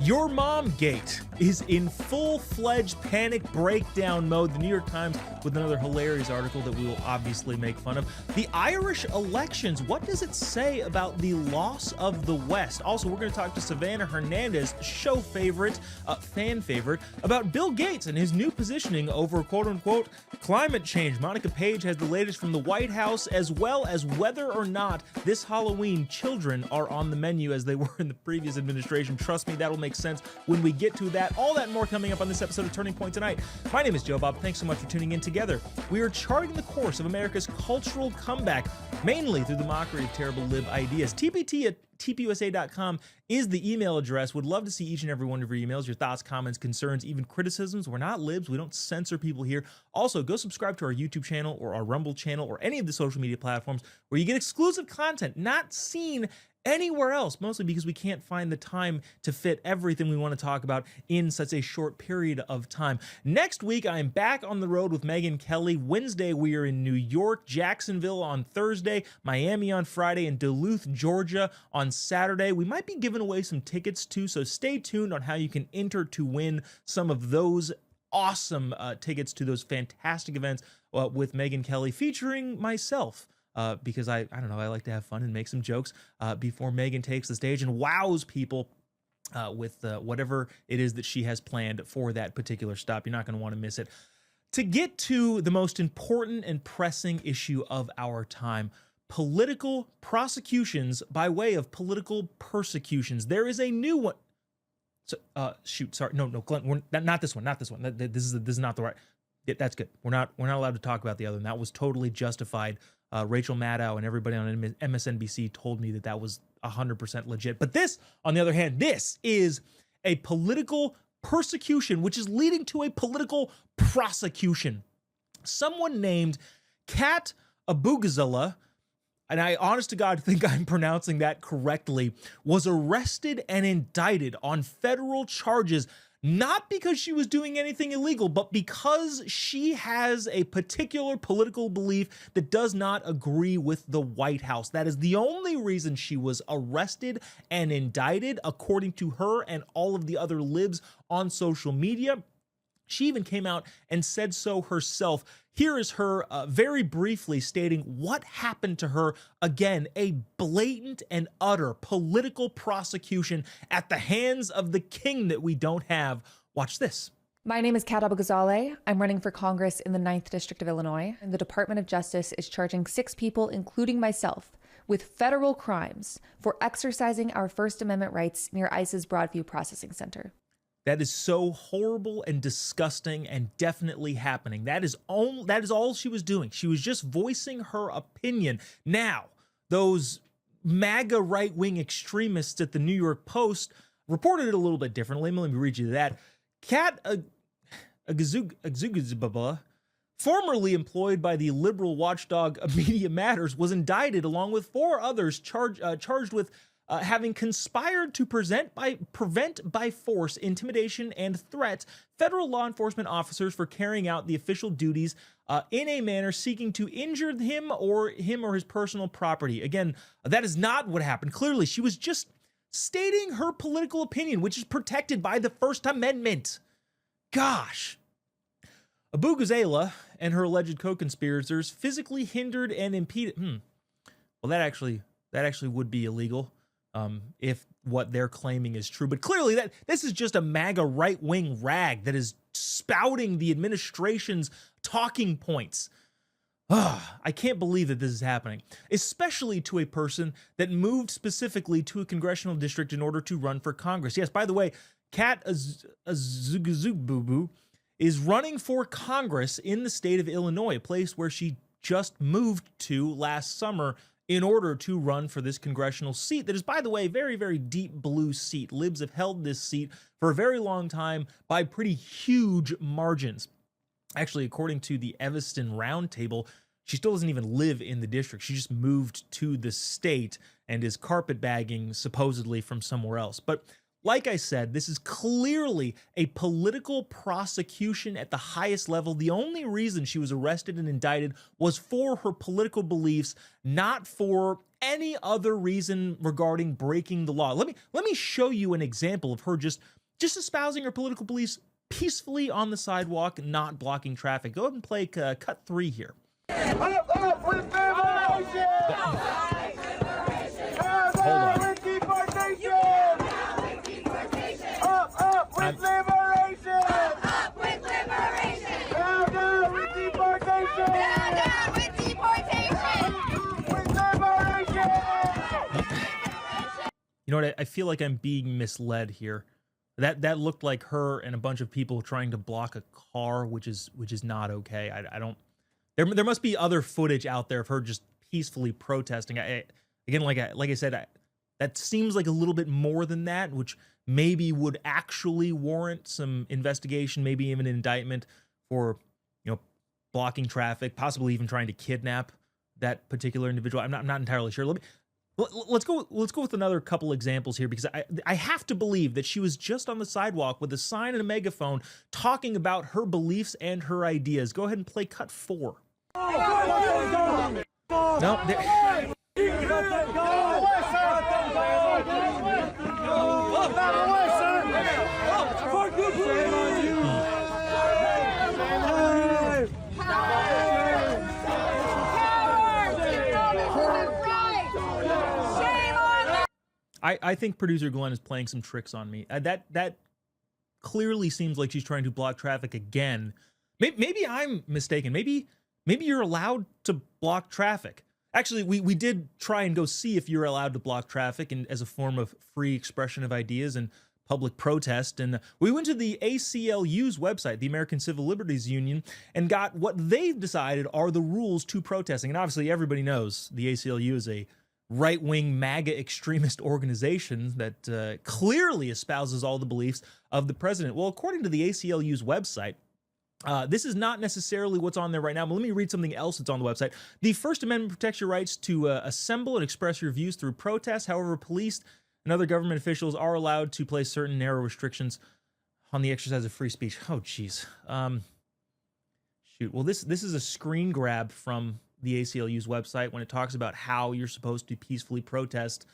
Your Mom Gate is in full-fledged panic breakdown mode. The New York Times with another hilarious article that we will obviously make fun of. The Irish elections, what does it say about the loss of the West? Also, we're going to talk to Savanah Hernandez, show favorite, fan favorite, about Bill Gates and his new positioning over quote-unquote climate change. Monica Paige has the latest from the White House, as well as whether or not this Halloween children are on the menu as they were in the previous administration. Trust me, that'll make sense when we get to that. All that and more coming up on this episode of Turning Point tonight. My name is Joe Bob. Thanks so much for tuning in. Together, we are charting the course of America's cultural comeback, mainly through the mockery of terrible lib ideas. tpt@tpusa.com is the email address. Would love to see each and every one of your emails, your thoughts, comments, concerns, even criticisms. We're not libs. We don't censor people here. Also, go subscribe to our YouTube channel or our Rumble channel or any of the social media platforms where you get exclusive content not seen anywhere else, mostly because we can't find the time to fit everything we want to talk about in such a short period of time. Next week, I am back on the road with Megyn Kelly. Wednesday, we are in New York, Jacksonville on Thursday, Miami on Friday, and Duluth, Georgia on Saturday. We might be giving away some tickets too, so stay tuned on how you can enter to win some of those awesome tickets to those fantastic events with Megyn Kelly featuring myself. Because I don't know, I like to have fun and make some jokes before Megyn takes the stage and wows people with whatever it is that she has planned for that particular stop. You're not going to want to miss it. To get to the most important and pressing issue of our time, political prosecutions by way of political persecutions. There is a new one. So, no, Glenn, not this one. This is not the right. Yeah, that's good. We're not allowed to talk about the other one. That was totally justified. Rachel Maddow and everybody on MSNBC told me that was 100% legit. But this, on the other hand, this is a political persecution, which is leading to a political prosecution. Someone named Kat Abughazaleh, and I honest to God think I'm pronouncing that correctly, was arrested and indicted on federal charges, not because she was doing anything illegal, but because she has a particular political belief that does not agree with the White House. That is the only reason she was arrested and indicted, according to her and all of the other libs on social media. She even came out and said so herself. Here is her very briefly stating what happened to her. Again, a blatant and utter political prosecution at the hands of the king that we don't have. Watch this. My name is Kat Abughazaleh. I'm running for Congress in the 9th District of Illinois, and the Department of Justice is charging 6 people, including myself, with federal crimes for exercising our First Amendment rights near ICE's Broadview Processing Center. That is so horrible and disgusting and definitely happening. That is all she was doing. She was just voicing her opinion. Now, those MAGA right-wing extremists at the New York Post reported it a little bit differently. Let me read you that. Kat Abughazaleh, formerly employed by the liberal watchdog Media Matters, was indicted along with 4 others charged with having conspired to prevent by force, intimidation, and threat federal law enforcement officers for carrying out the official duties in a manner seeking to injure him or his personal property. Again, that is not what happened. Clearly, she was just stating her political opinion, which is protected by the First Amendment. Gosh. Abughazaleh and her alleged co-conspirators physically hindered and impeded. Well, that actually would be illegal. If what they're claiming is true. But clearly this is just a MAGA right-wing rag that is spouting the administration's talking points. I can't believe that this is happening, especially to a person that moved specifically to a congressional district in order to run for Congress. Yes, by the way, Kat Abughazaleh is running for Congress in the state of Illinois, a place where she just moved to last summer in order to run for this congressional seat that is, by the way, very, very deep blue seat. Libs have held this seat for a very long time by pretty huge margins. Actually, according to the Evanston Roundtable, she still doesn't even live in the district. She just moved to the state and is carpetbagging supposedly from somewhere else. But Like I said, this is clearly a political prosecution at the highest level. The only reason she was arrested and indicted was for her political beliefs, not for any other reason regarding breaking the law. Let me show you an example of her just espousing her political beliefs peacefully on the sidewalk, not blocking traffic. Go ahead and play cut 3 here. Up with liberation! Hold on. With deportation! Up with liberation! Up with liberation! Down with deportation! Down with deportation! With liberation! You know what? I feel like I'm being misled here. That looked like her and a bunch of people trying to block a car, which is not okay. I don't. There must be other footage out there of her just peacefully protesting. Again, like I said, that seems like a little bit more than that, which maybe would actually warrant some investigation, maybe even an indictment for, blocking traffic, possibly even trying to kidnap that particular individual. I'm not entirely sure. Let's go with another couple examples here, because I have to believe that she was just on the sidewalk with a sign and a megaphone talking about her beliefs and her ideas. Go ahead and play cut 4. No, I think producer Glenn is playing some tricks on me. That clearly seems like she's trying to block traffic again. Maybe I'm mistaken. Maybe you're allowed to block traffic. Actually, we did try and go see if you're allowed to block traffic and as a form of free expression of ideas and public protest. And we went to the ACLU's website, the American Civil Liberties Union, and got what they've decided are the rules to protesting. And obviously everybody knows the ACLU is a right-wing MAGA extremist organization that clearly espouses all the beliefs of the president. Well, according to the ACLU's website, this is not necessarily what's on there right now, but let me read something else that's on the website. The First Amendment protects your rights to assemble and express your views through protest. However, police and other government officials are allowed to place certain narrow restrictions on the exercise of free speech. Oh, geez. Shoot. Well, this is a screen grab from the ACLU's website when it talks about how you're supposed to peacefully protest.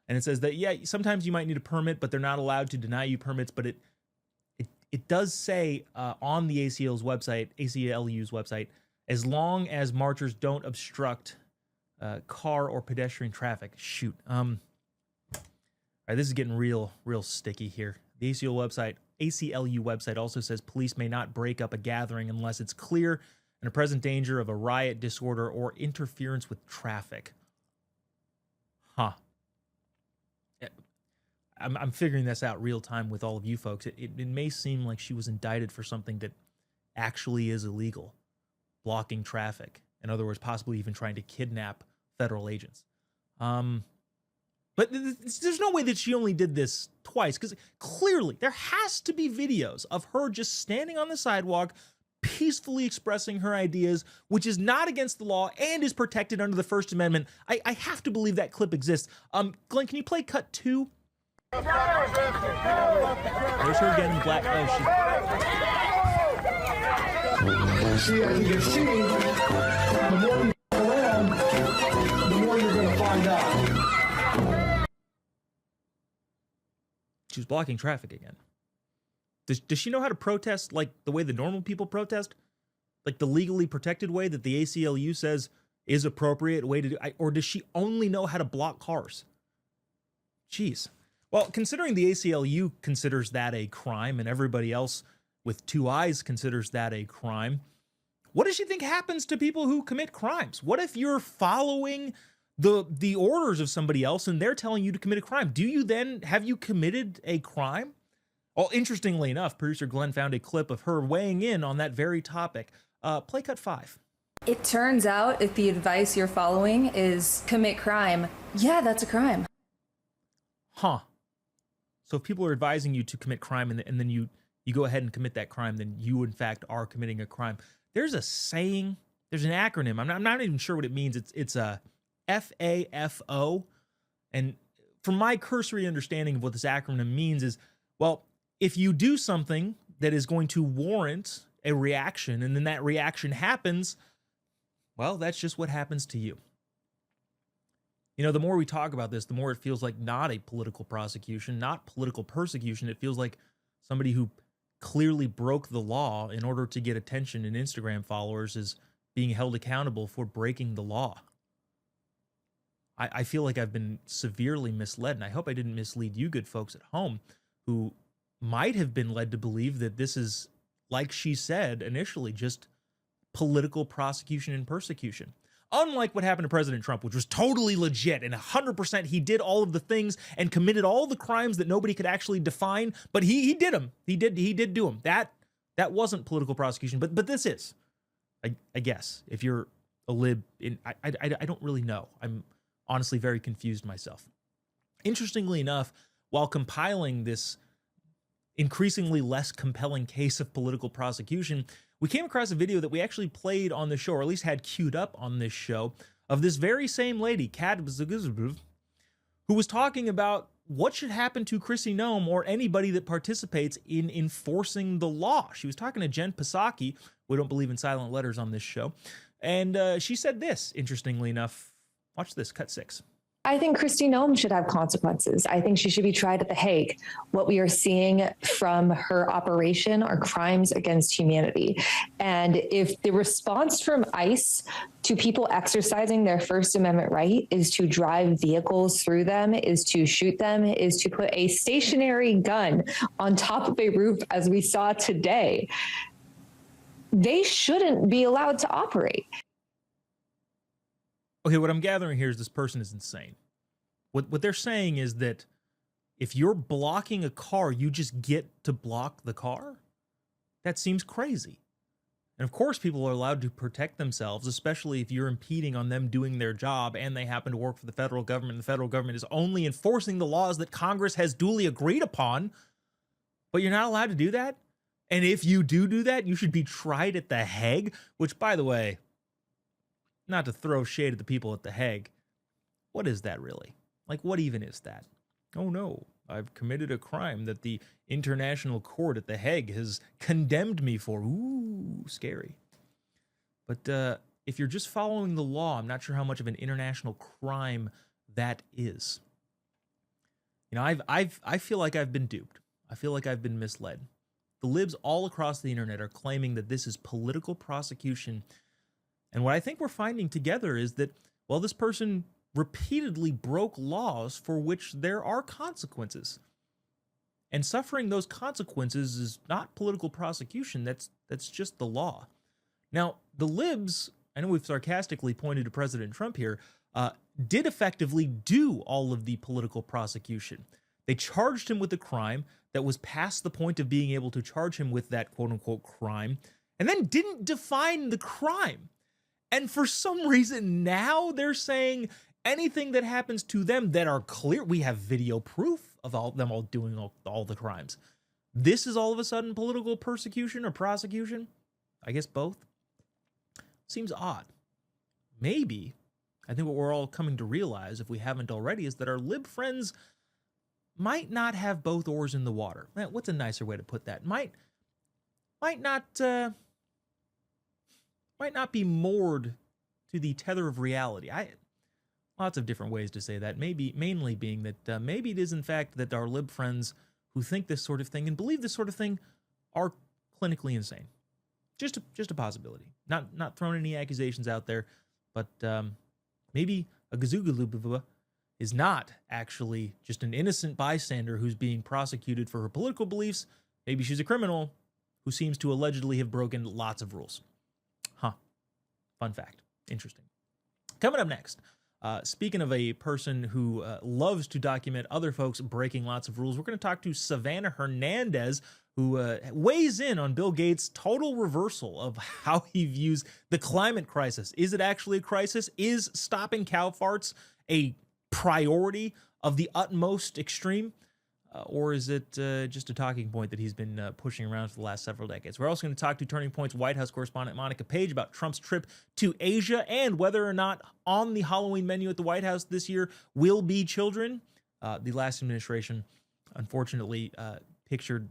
And it says that, yeah, sometimes you might need a permit, but they're not allowed to deny you permits. But it does say on the ACLU's website, as long as marchers don't obstruct car or pedestrian traffic. Shoot. All right, this is getting real sticky here. The ACLU website also says police may not break up a gathering unless it's clear and a present danger of a riot, disorder, or interference with traffic. Huh. I'm figuring this out real time with all of you folks. It may seem like she was indicted for something that actually is illegal. Blocking traffic. In other words, possibly even trying to kidnap federal agents. But there's no way that she only did this twice, because clearly there has to be videos of her just standing on the sidewalk, peacefully expressing her ideas, which is not against the law and is protected under the First Amendment. I have to believe that clip exists. Glenn, can you play cut 2? There's her again in black. Oh, See, as you can see, the more you go around, the more you're going to find out. she was blocking traffic again. Does she know how to protest like the way the normal people protest? Like the legally protected way that the ACLU says is appropriate way to do, or does she only know how to block cars? Jeez. Well, considering the ACLU considers that a crime and everybody else with two eyes considers that a crime, what does she think happens to people who commit crimes? What if you're following the orders of somebody else and they're telling you to commit a crime? Have you committed a crime? Well, interestingly enough, producer Glenn found a clip of her weighing in on that very topic. Play cut 5. It turns out if the advice you're following is commit crime, yeah, that's a crime. Huh. So if people are advising you to commit crime and then you go ahead and commit that crime, then you in fact are committing a crime. There's a saying, there's an acronym. I'm not even sure what it means. It's a FAFO. And from my cursory understanding of what this acronym means is, well, if you do something that is going to warrant a reaction and then that reaction happens, well, that's just what happens to you. You know, the more we talk about this, the more it feels like not a political prosecution, not political persecution. It feels like somebody who clearly broke the law in order to get attention and Instagram followers is being held accountable for breaking the law. I feel like I've been severely misled, and I hope I didn't mislead you good folks at home who might have been led to believe that this is, like she said initially, just political prosecution and persecution. Unlike what happened to President Trump, which was totally legit and 100% he did all of the things and committed all the crimes that nobody could actually define, but he did them. He did do them. That wasn't political prosecution, but this is. I guess if you're a lib, I don't really know. I'm honestly very confused myself. Interestingly enough, while compiling this increasingly less compelling case of political prosecution, we came across a video that we actually played on the show, or at least had queued up on this show, of this very same lady, Abughazaleh, who was talking about what should happen to Kristi Noem or anybody that participates in enforcing the law. She was talking to Jen Psaki. We don't believe in silent letters on this show. And she said this, interestingly enough. Watch this, cut 6. I think Kristi Noem should have consequences. I think she should be tried at The Hague. What we are seeing from her operation are crimes against humanity. And if the response from ICE to people exercising their First Amendment right is to drive vehicles through them, is to shoot them, is to put a stationary gun on top of a roof, as we saw today, they shouldn't be allowed to operate. Okay, what I'm gathering here is this person is insane. What they're saying is that if you're blocking a car, you just get to block the car? That seems crazy. And of course, people are allowed to protect themselves, especially if you're impeding on them doing their job and they happen to work for the federal government. And the federal government is only enforcing the laws that Congress has duly agreed upon. But you're not allowed to do that? And if you do that, you should be tried at The Hague, which, by the way, not to throw shade at the people at The Hague, what is that really? Like, what even is that? Oh no, I've committed a crime that the International Court at The Hague has condemned me for. Ooh, scary. But if you're just following the law, I'm not sure how much of an international crime that is. You know, I feel like I've been duped. I feel like I've been misled. The libs all across the internet are claiming that this is political prosecution. And what I think we're finding together is that, well, this person repeatedly broke laws for which there are consequences. And suffering those consequences is not political prosecution. That's just the law. Now, the libs, I know we've sarcastically pointed to President Trump here, did effectively do all of the political prosecution. They charged him with a crime that was past the point of being able to charge him with that quote-unquote crime, and then didn't define the crime. And for some reason now they're saying anything that happens to them that are clear, we have video proof of them all doing all the crimes. This is all of a sudden political persecution or prosecution? I guess both. Seems odd. Maybe, I think what we're all coming to realize, if we haven't already, is that our lib friends might not have both oars in the water. What's a nicer way to put that? Might not be moored to the tether of reality. Lots of different ways to say that. Mainly being that maybe it is in fact that our lib friends who think this sort of thing and believe this sort of thing are clinically insane. Just a possibility. Not throwing any accusations out there, but maybe Abughazaleh is not actually just an innocent bystander who's being prosecuted for her political beliefs. Maybe she's a criminal who seems to allegedly have broken lots of rules. Huh. Fun fact. Interesting. Coming up next, speaking of a person who loves to document other folks breaking lots of rules, we're going to talk to Savanah Hernandez, who weighs in on Bill Gates' total reversal of how he views the climate crisis. Is it actually a crisis? Is stopping cow farts a priority of the utmost extreme? Or is it just a talking point that he's been pushing around for the last several decades? We're also going to talk to Turning Point's White House correspondent Monica Paige about Trump's trip to Asia and whether or not on the Halloween menu at the White House this year will be children. the last administration, unfortunately, pictured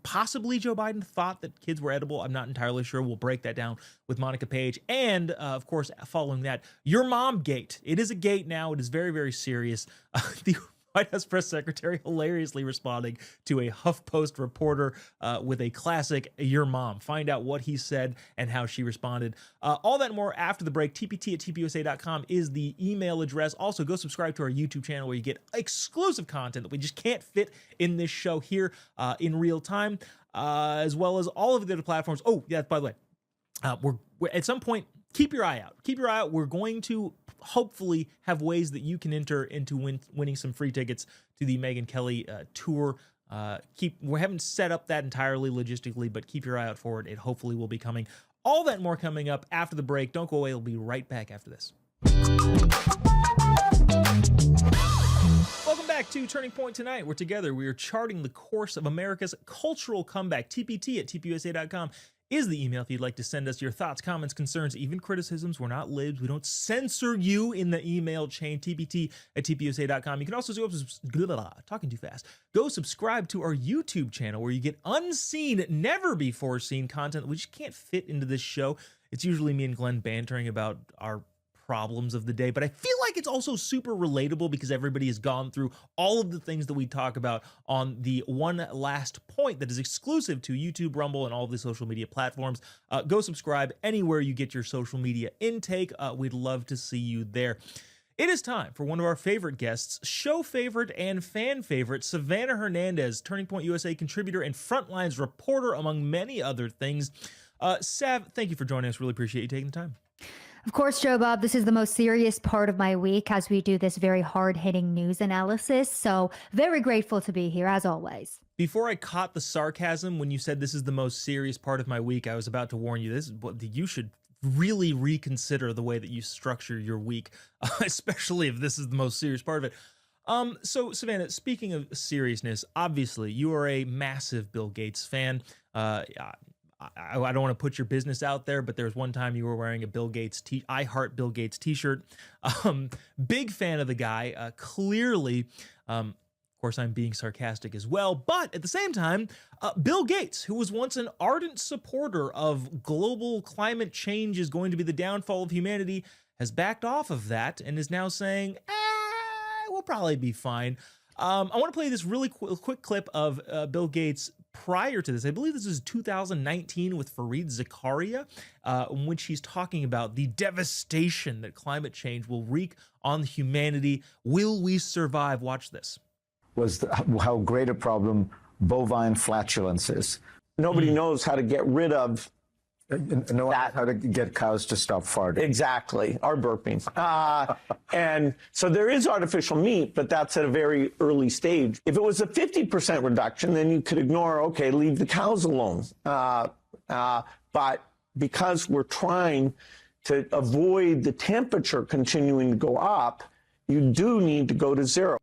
possibly Joe Biden thought that kids were edible. I'm not entirely sure. We'll break that down with Monica Paige. And of course, following that, your mom gate. It is a gate now. It is very, very serious. The White House press secretary hilariously responding to a HuffPost reporter with a classic, your mom. Find out what he said and how she responded. All that and more after the break. tpt@tpusa.com is the email address. Also, go subscribe to our YouTube channel where you get exclusive content that we just can't fit in this show here in real time, as well as all of the other platforms. Oh, yeah, by the way, we're at some point, keep your eye out. Keep your eye out. We're going to hopefully have ways that you can enter into winning some free tickets to the Megyn Kelly tour. We haven't set up that entirely logistically, but keep your eye out for it. It hopefully will be coming. All that and more coming up after the break. Don't go away. We'll be right back after this. Welcome back to Turning Point Tonight. We're together. We are charting the course of America's cultural comeback. tpt@tpusa.com is the email if you'd like to send us your thoughts, comments, concerns, even criticisms. We're not libs. We don't censor you in the email chain. tpt@tpusa.com. You can also talking too fast. Go subscribe to our YouTube channel where you get unseen, never before seen content that we just can't fit into this show. It's usually me and Glenn bantering about our problems of the day, but I feel like it's also super relatable because everybody has gone through all of the things that we talk about on the One Last Point that is exclusive to YouTube, Rumble, and all of the social media platforms. Go subscribe anywhere you get your social media intake. We'd love to see you there. It is time for one of our favorite guests, show favorite and fan favorite, Savanah Hernandez, Turning Point USA contributor and Frontlines reporter, among many other things. Sav, thank you for joining us. Really appreciate you taking the time. Of course, Joe Bob, this is the most serious part of my week as we do this very hard-hitting news analysis. So very grateful to be here, as always. Before I caught the sarcasm when you said this is the most serious part of my week, I was about to warn you, this is what you should really reconsider the way that you structure your week, especially if this is the most serious part of it. So Savanah, speaking of seriousness, obviously you are a massive Bill Gates fan. I don't want to put your business out there, but there was one time you were wearing a Bill Gates I Heart Bill Gates t-shirt. Big fan of the guy. Clearly, of course, I'm being sarcastic as well. But at the same time, Bill Gates, who was once an ardent supporter of global climate change is going to be the downfall of humanity, has backed off of that and is now saying, we'll probably be fine. I want to play this really quick clip of Bill Gates prior to this. I believe this is 2019 with Fareed Zakaria, in which he's talking about the devastation that climate change will wreak on humanity. Will we survive? Watch this. How great a problem bovine flatulence is. Nobody knows how to get rid of Know how to get cows to stop farting. exactly our burping. And so there is artificial meat, but that's at a very early stage. If it was a 50% reduction, then you could ignore, okay, leave the cows alone. But because we're trying to avoid the temperature continuing to go up, you do need to go to zero.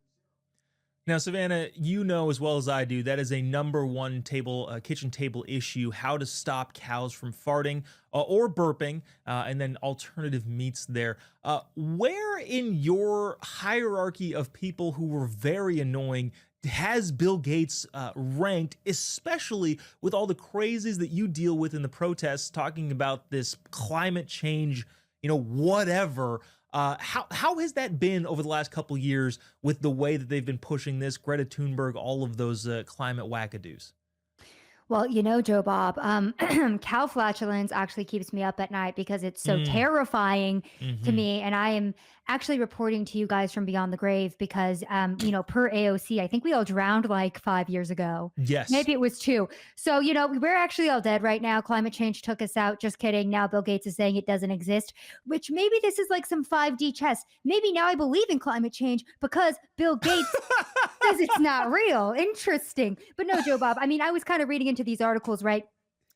Now, Savanah, you know as well as I do, that is a number one kitchen table issue, how to stop cows from farting or burping, and then alternative meats there. Where in your hierarchy of people who were very annoying has Bill Gates ranked, especially with all the crazies that you deal with in the protests, talking about this climate change, whatever. How has that been over the last couple years with the way that they've been pushing this, Greta Thunberg, all of those climate wackadoos? Well, Joe Bob, cow flatulence actually keeps me up at night because it's so terrifying to me. And I am actually reporting to you guys from beyond the grave because, per AOC, I think we all drowned like 5 years ago. Yes. Maybe it was 2. So, we're actually all dead right now. Climate change took us out. Just kidding. Now Bill Gates is saying it doesn't exist, which maybe this is like some 5D chess. Maybe now I believe in climate change because Bill Gates says it's not real. Interesting. But no, Joe Bob, I was kind of reading into these articles, right?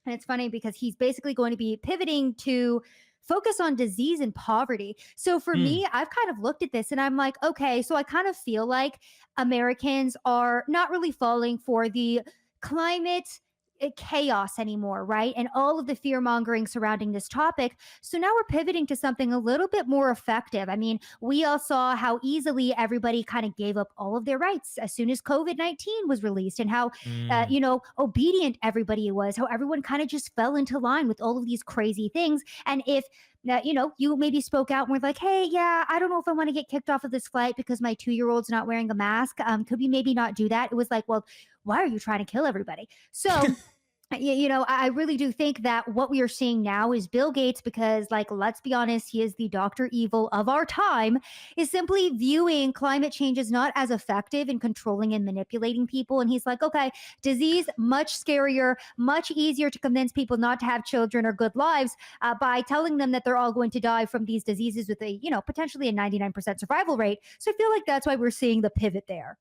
And it's funny because he's basically going to be pivoting to focus on disease and poverty. So for me, I've kind of looked at this and I'm like, okay, so I kind of feel like Americans are not really falling for the climate chaos anymore, right? And all of the fear mongering surrounding this topic. So now we're pivoting to something a little bit more effective. I mean, we all saw how easily everybody kind of gave up all of their rights as soon as COVID-19 was released, and how, obedient everybody was, how everyone kind of just fell into line with all of these crazy things. And if you maybe spoke out and were like, hey, yeah, I don't know if I want to get kicked off of this flight because my 2-year-old's not wearing a mask. Could we maybe not do that? It was like, well, why are you trying to kill everybody? So, I really do think that what we are seeing now is Bill Gates, because, like, let's be honest, he is the Dr. Evil of our time, is simply viewing climate change as not as effective in controlling and manipulating people. And he's like, okay, disease, much scarier, much easier to convince people not to have children or good lives by telling them that they're all going to die from these diseases with a, potentially a 99% survival rate. So I feel like that's why we're seeing the pivot there.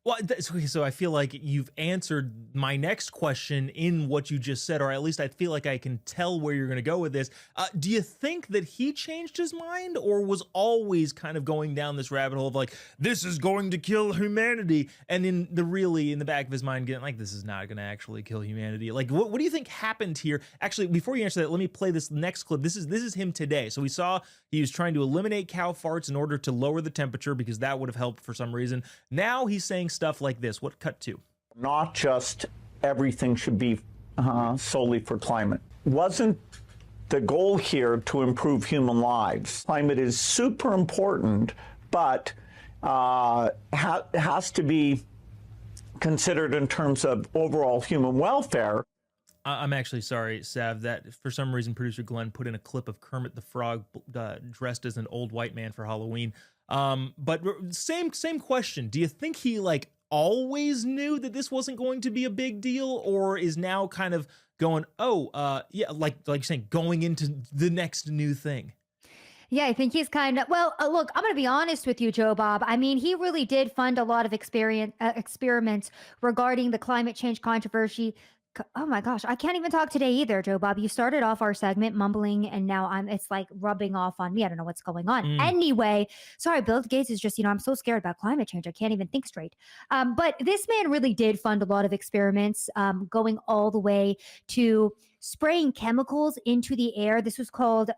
Well, so I feel like you've answered my next question in what you just said, or at least I feel like I can tell where you're going to go with this. Do you think that he changed his mind, or was always kind of going down this rabbit hole of like, this is going to kill humanity, and in the back of his mind getting like, this is not going to actually kill humanity? Like, what do you think happened here? Actually, before you answer that, let me play this next clip. This is him today. So we saw he was trying to eliminate cow farts in order to lower the temperature because that would have helped for some reason. Now he's saying stuff like this. What cut to? Not just everything should be solely for climate. Wasn't the goal here to improve human lives? Climate is super important, but has to be considered in terms of overall human welfare. I'm actually sorry, Sav, that for some reason producer Glenn put in a clip of Kermit the Frog dressed as an old white man for Halloween. But same question. Do you think he always knew that this wasn't going to be a big deal, or is now kind of going, like you're saying, going into the next new thing? Yeah, I think he's kind of, look, I'm going to be honest with you, Joe Bob. I mean, he really did fund a lot of experiments regarding the climate change controversy. Oh my gosh, I can't even talk today either, Joe Bob. You started off our segment mumbling, and now it's like rubbing off on me. I don't know what's going on. Anyway, sorry, Bill Gates is just, I'm so scared about climate change. I can't even think straight. But this man really did fund a lot of experiments, going all the way to spraying chemicals into the air. This was called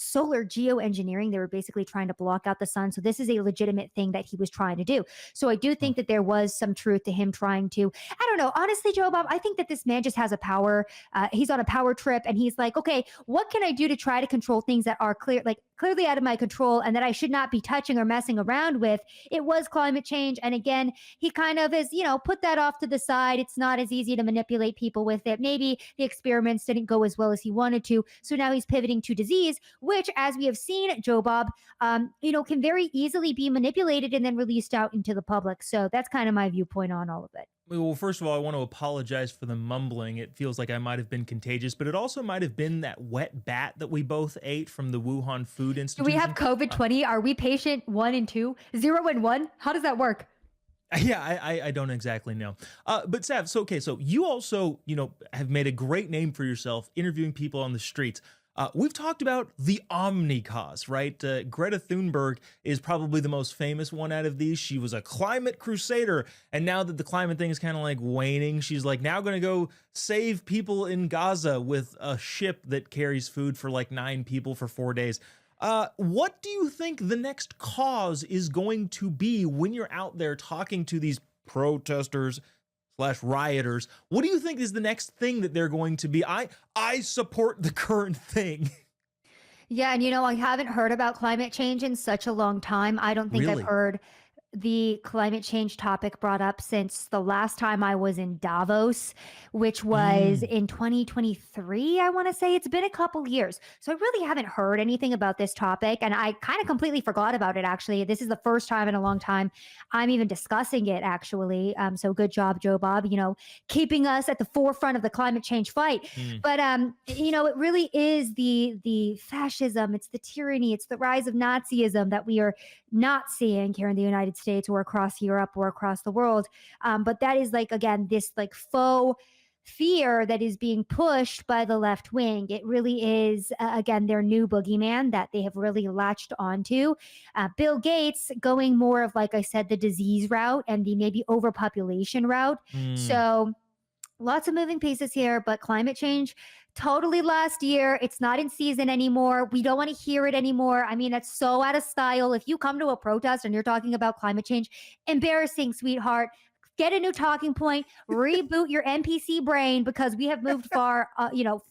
solar geoengineering. They were basically trying to block out the sun. So this is a legitimate thing that he was trying to do. So I do think that there was some truth to him trying to, I don't know, honestly, Joe Bob, I think that this man just has a power. He's on a power trip, and he's like, okay, what can I do to try to control things that are clearly out of my control and that I should not be touching or messing around with? It was climate change. And again, he kind of is, put that off to the side. It's not as easy to manipulate people with it. Maybe the experiments didn't go as well as he wanted to. So now he's pivoting to disease, which, as we have seen, Joe Bob, can very easily be manipulated and then released out into the public. So that's kind of my viewpoint on all of it. Well, first of all, I want to apologize for the mumbling. It feels like I might have been contagious, but it also might have been that wet bat that we both ate from the Wuhan Food Institute. Do we have COVID-20? Are we patient 1 and 2, 0 and 1? How does that work? Yeah, I don't exactly know. But Sav, so you also, have made a great name for yourself interviewing people on the streets. We've talked about the Omni cause, right? Greta Thunberg is probably the most famous one out of these. She was a climate crusader. And now that the climate thing is kind of like waning, she's like now going to go save people in Gaza with a ship that carries food for like 9 people for 4 days. What do you think the next cause is going to be when you're out there talking to these protesters / rioters? What do you think is the next thing that they're going to be? I support the current thing. Yeah, and I haven't heard about climate change in such a long time. I don't think Really? I've heard the climate change topic brought up since the last time I was in Davos, which was in 2023. I want to say it's been a couple years. So I really haven't heard anything about this topic. And I kind of completely forgot about it, actually. This is the first time in a long time I'm even discussing it, actually. So good job, Joe Bob, keeping us at the forefront of the climate change fight. But, it really is the fascism, it's the tyranny, it's the rise of Nazism that we are not seeing here in the United States or across Europe or across the world. But that is this faux fear that is being pushed by the left wing. It really is, again, their new boogeyman that they have really latched onto. Bill Gates going more of, like I said, the disease route and the maybe overpopulation route. So Lots of moving pieces here, but climate change totally last year. It's not in season anymore. We don't want to hear it anymore. I mean, that's so out of style. If you come to a protest and you're talking about climate change, embarrassing, sweetheart. Get a new talking point, reboot your NPC brain because we have moved far,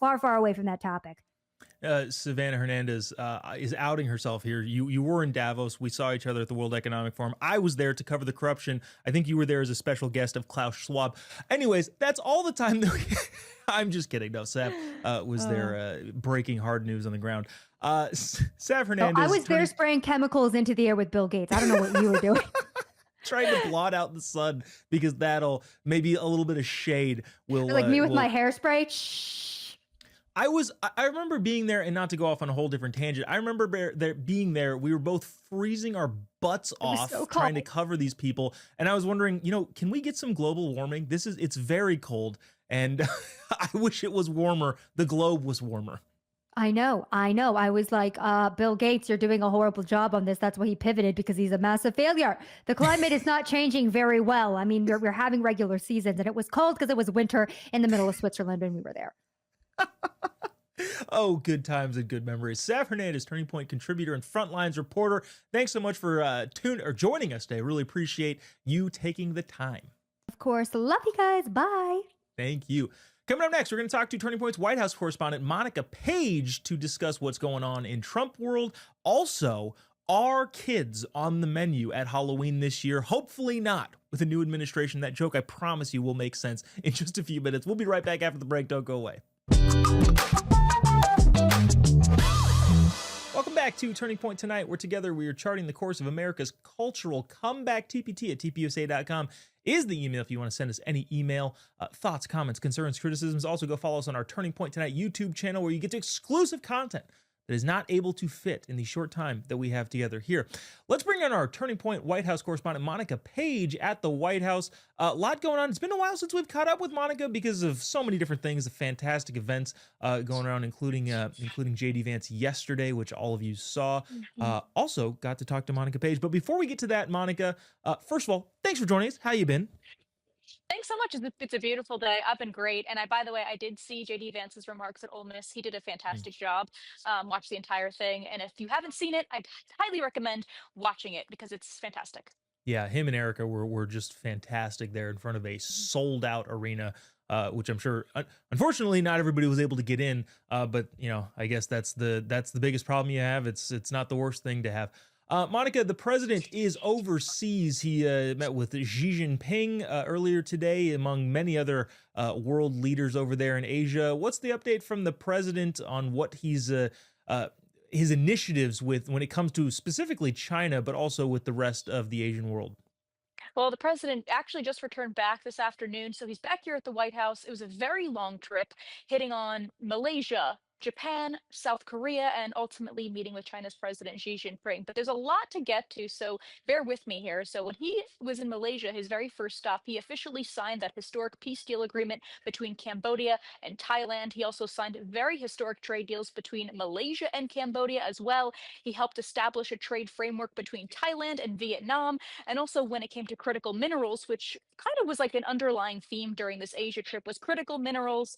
far away from that topic. Savanah Hernandez is outing herself here. You were in Davos. We saw each other at the World Economic Forum. I was there to cover the corruption. I think you were there as a special guest of Klaus Schwab. Anyways, that's all the time that I'm just kidding. No, Sav was there breaking hard news on the ground. Sav Hernandez. I was there spraying chemicals into the air with Bill Gates. I don't know what you were doing. Trying to blot out the sun because that'll maybe a little bit of shade will like me with my hairspray. Shh. I remember being there, and not to go off on a whole different tangent. I remember being there. We were both freezing our butts off trying to cover these people. And I was wondering, can we get some global warming? It's very cold. And I wish it was warmer. The globe was warmer. I know. I was like, Bill Gates, you're doing a horrible job on this. That's why he pivoted, because he's a massive failure. The climate is not changing very well. I mean, we're having regular seasons, and it was cold because it was winter in the middle of Switzerland when we were there. Oh, good times and good memories. Sav Hernandez, Turning Point contributor and Frontlines reporter. Thanks so much for joining us today. Really appreciate you taking the time. Of course. Love you guys. Bye. Thank you. Coming up next, we're going to talk to Turning Point's White House correspondent Monica Paige to discuss what's going on in Trump world. Also, are kids on the menu at Halloween this year? Hopefully not. With a new administration, that joke, I promise you, will make sense in just a few minutes. We'll be right back after the break. Don't go away. Welcome back to Turning Point Tonight, where together we are charting the course of America's cultural comeback. TPT at tpusa.com is the email if you want to send us any email, thoughts, comments, concerns, criticisms. Also, go follow us on our Turning Point Tonight YouTube channel, where you get to exclusive content that is not able to fit in the short time that we have together here. Let's bring on our Turning Point White House correspondent, Monica Paige, at the White House. A lot going on. It's been a while since we've caught up with Monica because of so many different things, the fantastic events going around, including J.D. Vance yesterday, which all of you saw. Also got to talk to Monica Paige. But before we get to that, Monica, first of all, thanks for joining us. How you been? Thanks so much. It's a beautiful day. I've been great. And by the way, I did see JD Vance's remarks at Ole Miss. He did a fantastic job. Watch the entire thing. And if you haven't seen it, I'd highly recommend watching it because it's fantastic. Yeah, him and Erica were just fantastic there in front of a sold out arena, which I'm sure, unfortunately, not everybody was able to get in. But I guess that's the biggest problem you have. It's not the worst thing to have. Monica, the president is overseas. He met with Xi Jinping earlier today, among many other world leaders over there in Asia. What's the update from the president on what his initiatives when it comes to specifically China, but also with the rest of the Asian world? Well, the president actually just returned back this afternoon. So he's back here at the White House. It was a very long trip, hitting on Malaysia, Japan, South Korea, and ultimately meeting with China's President Xi Jinping. But there's a lot to get to, so bear with me here. So when he was in Malaysia, his very first stop, he officially signed that historic peace deal agreement between Cambodia and Thailand. He also signed very historic trade deals between Malaysia and Cambodia as well. He helped establish a trade framework between Thailand and Vietnam. And also when it came to critical minerals, which kind of was like an underlying theme during this Asia trip, was critical minerals,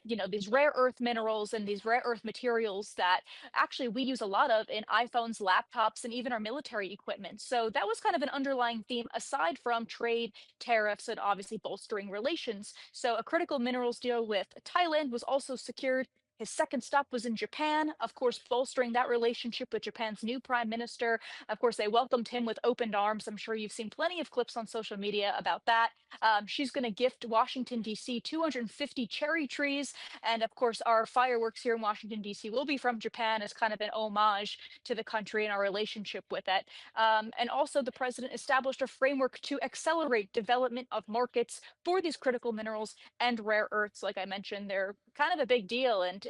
these rare earth minerals and these rare earth materials that actually we use a lot of in iPhones, laptops, and even our military equipment. So that was kind of an underlying theme aside from trade, tariffs, and obviously bolstering relations. So a critical minerals deal with Thailand was also secured. His second stop was in Japan, of course, bolstering that relationship with Japan's new prime minister. Of course, they welcomed him with open arms. I'm sure you've seen plenty of clips on social media about that. She's going to gift Washington, D.C. 250 cherry trees. And of course, our fireworks here in Washington, D.C. will be from Japan as kind of an homage to the country and our relationship with it. And also, the president established a framework to accelerate development of markets for these critical minerals and rare earths. Like I mentioned, they're kind of a big deal. And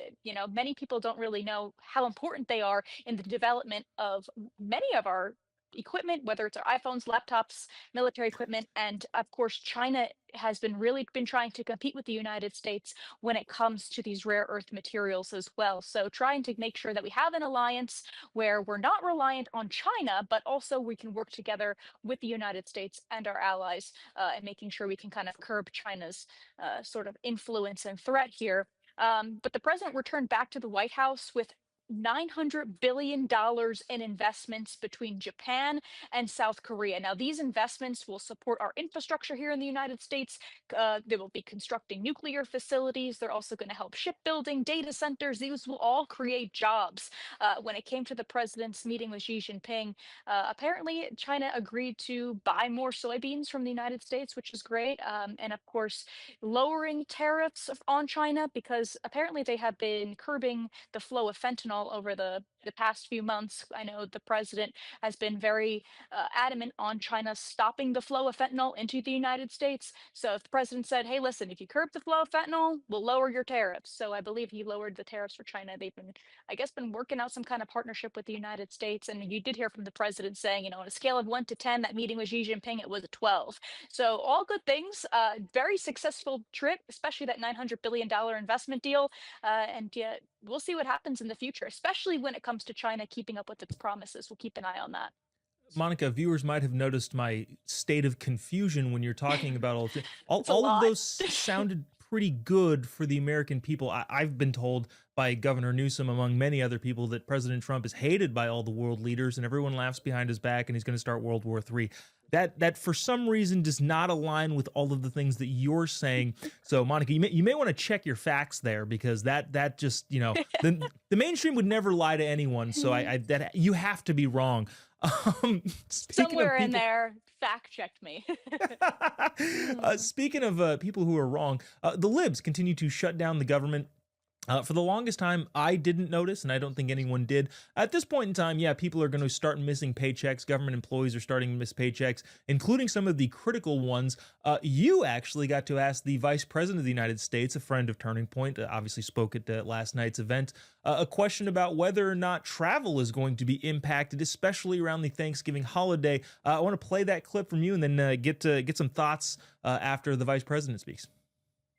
many people don't really know how important they are in the development of many of our equipment, whether it's our iPhones, laptops, military equipment, and of course, China has been trying to compete with the United States when it comes to these rare earth materials as well. So trying to make sure that we have an alliance where we're not reliant on China, but also we can work together with the United States and our allies, and making sure we can kind of curb China's sort of influence and threat here. But the president returned back to the White House with $900 billion in investments between Japan and South Korea. Now, these investments will support our infrastructure here in the United States. They will be constructing nuclear facilities. They're also going to help shipbuilding, data centers. These will all create jobs. When it came to the president's meeting with Xi Jinping, apparently China agreed to buy more soybeans from the United States, which is great. And of course, lowering tariffs on China because apparently they have been curbing the flow of fentanyl over the past few months. I know the president has been very adamant on China stopping the flow of fentanyl into the United States. So if the president said, hey, listen, if you curb the flow of fentanyl, we'll lower your tariffs. So I believe he lowered the tariffs for China. They've been, I guess, been working out some kind of partnership with the United States. And you did hear from the president saying, on a scale of 1 to 10, that meeting with Xi Jinping, it was a 12. So all good things, very successful trip, especially that $900 billion investment deal. And yeah, we'll see what happens in the future, especially when it comes to China keeping up with its promises. We'll keep an eye on that. Monica, viewers might have noticed my state of confusion when you're talking about all of those sounded pretty good for the American people. I've been told by Governor Newsom, among many other people, that President Trump is hated by all the world leaders and everyone laughs behind his back and he's going to start World War III. That for some reason does not align with all of the things that you're saying. So, Monica, you may want to check your facts there, because that just, the mainstream would never lie to anyone. So that you have to be wrong. Somewhere in there, fact checked me. Speaking of people who are wrong, the libs continue to shut down the government. For the longest time, I didn't notice, and I don't think anyone did. At this point in time, yeah, people are going to start missing paychecks. Government employees are starting to miss paychecks, including some of the critical ones. You actually got to ask the Vice President of the United States, a friend of Turning Point, obviously spoke at last night's event, a question about whether or not travel is going to be impacted, especially around the Thanksgiving holiday. I want to play that clip from you and then get some thoughts after the Vice President speaks.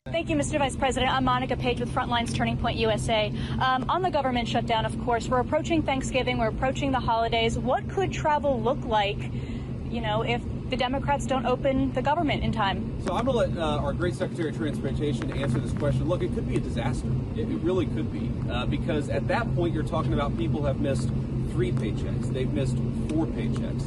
Thank you, Mr. Vice President. I'm Monica Paige with Frontlines Turning Point USA. On the government shutdown, of course, we're approaching Thanksgiving, we're approaching the holidays. What could travel look like, if the Democrats don't open the government in time? So I'm going to let our great Secretary of Transportation answer this question. Look, it could be a disaster. It really could be, because at that point, you're talking about people have missed 3 paychecks. They've missed 4 paychecks.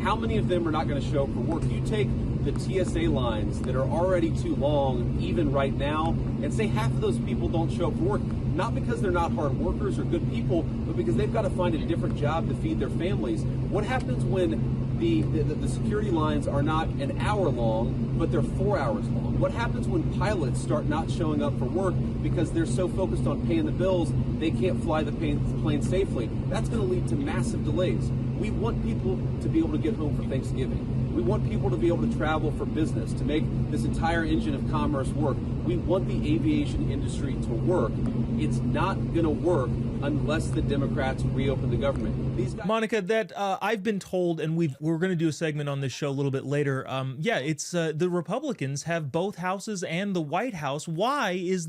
How many of them are not going to show up for work? You take the TSA lines that are already too long, even right now, and say half of those people don't show up for work, not because they're not hard workers or good people, but because they've got to find a different job to feed their families. What happens when the security lines are not an hour long, but they're 4 hours long? What happens when pilots start not showing up for work because they're so focused on paying the bills, they can't fly the plane safely? That's going to lead to massive delays. We want people to be able to get home for Thanksgiving. We want people to be able to travel for business, to make this entire engine of commerce work. We want the aviation industry to work. It's not going to work unless the Democrats reopen the government. Monica, that I've been told, and we're going to do a segment on this show a little bit later. It's the Republicans have both houses and the White House. Why is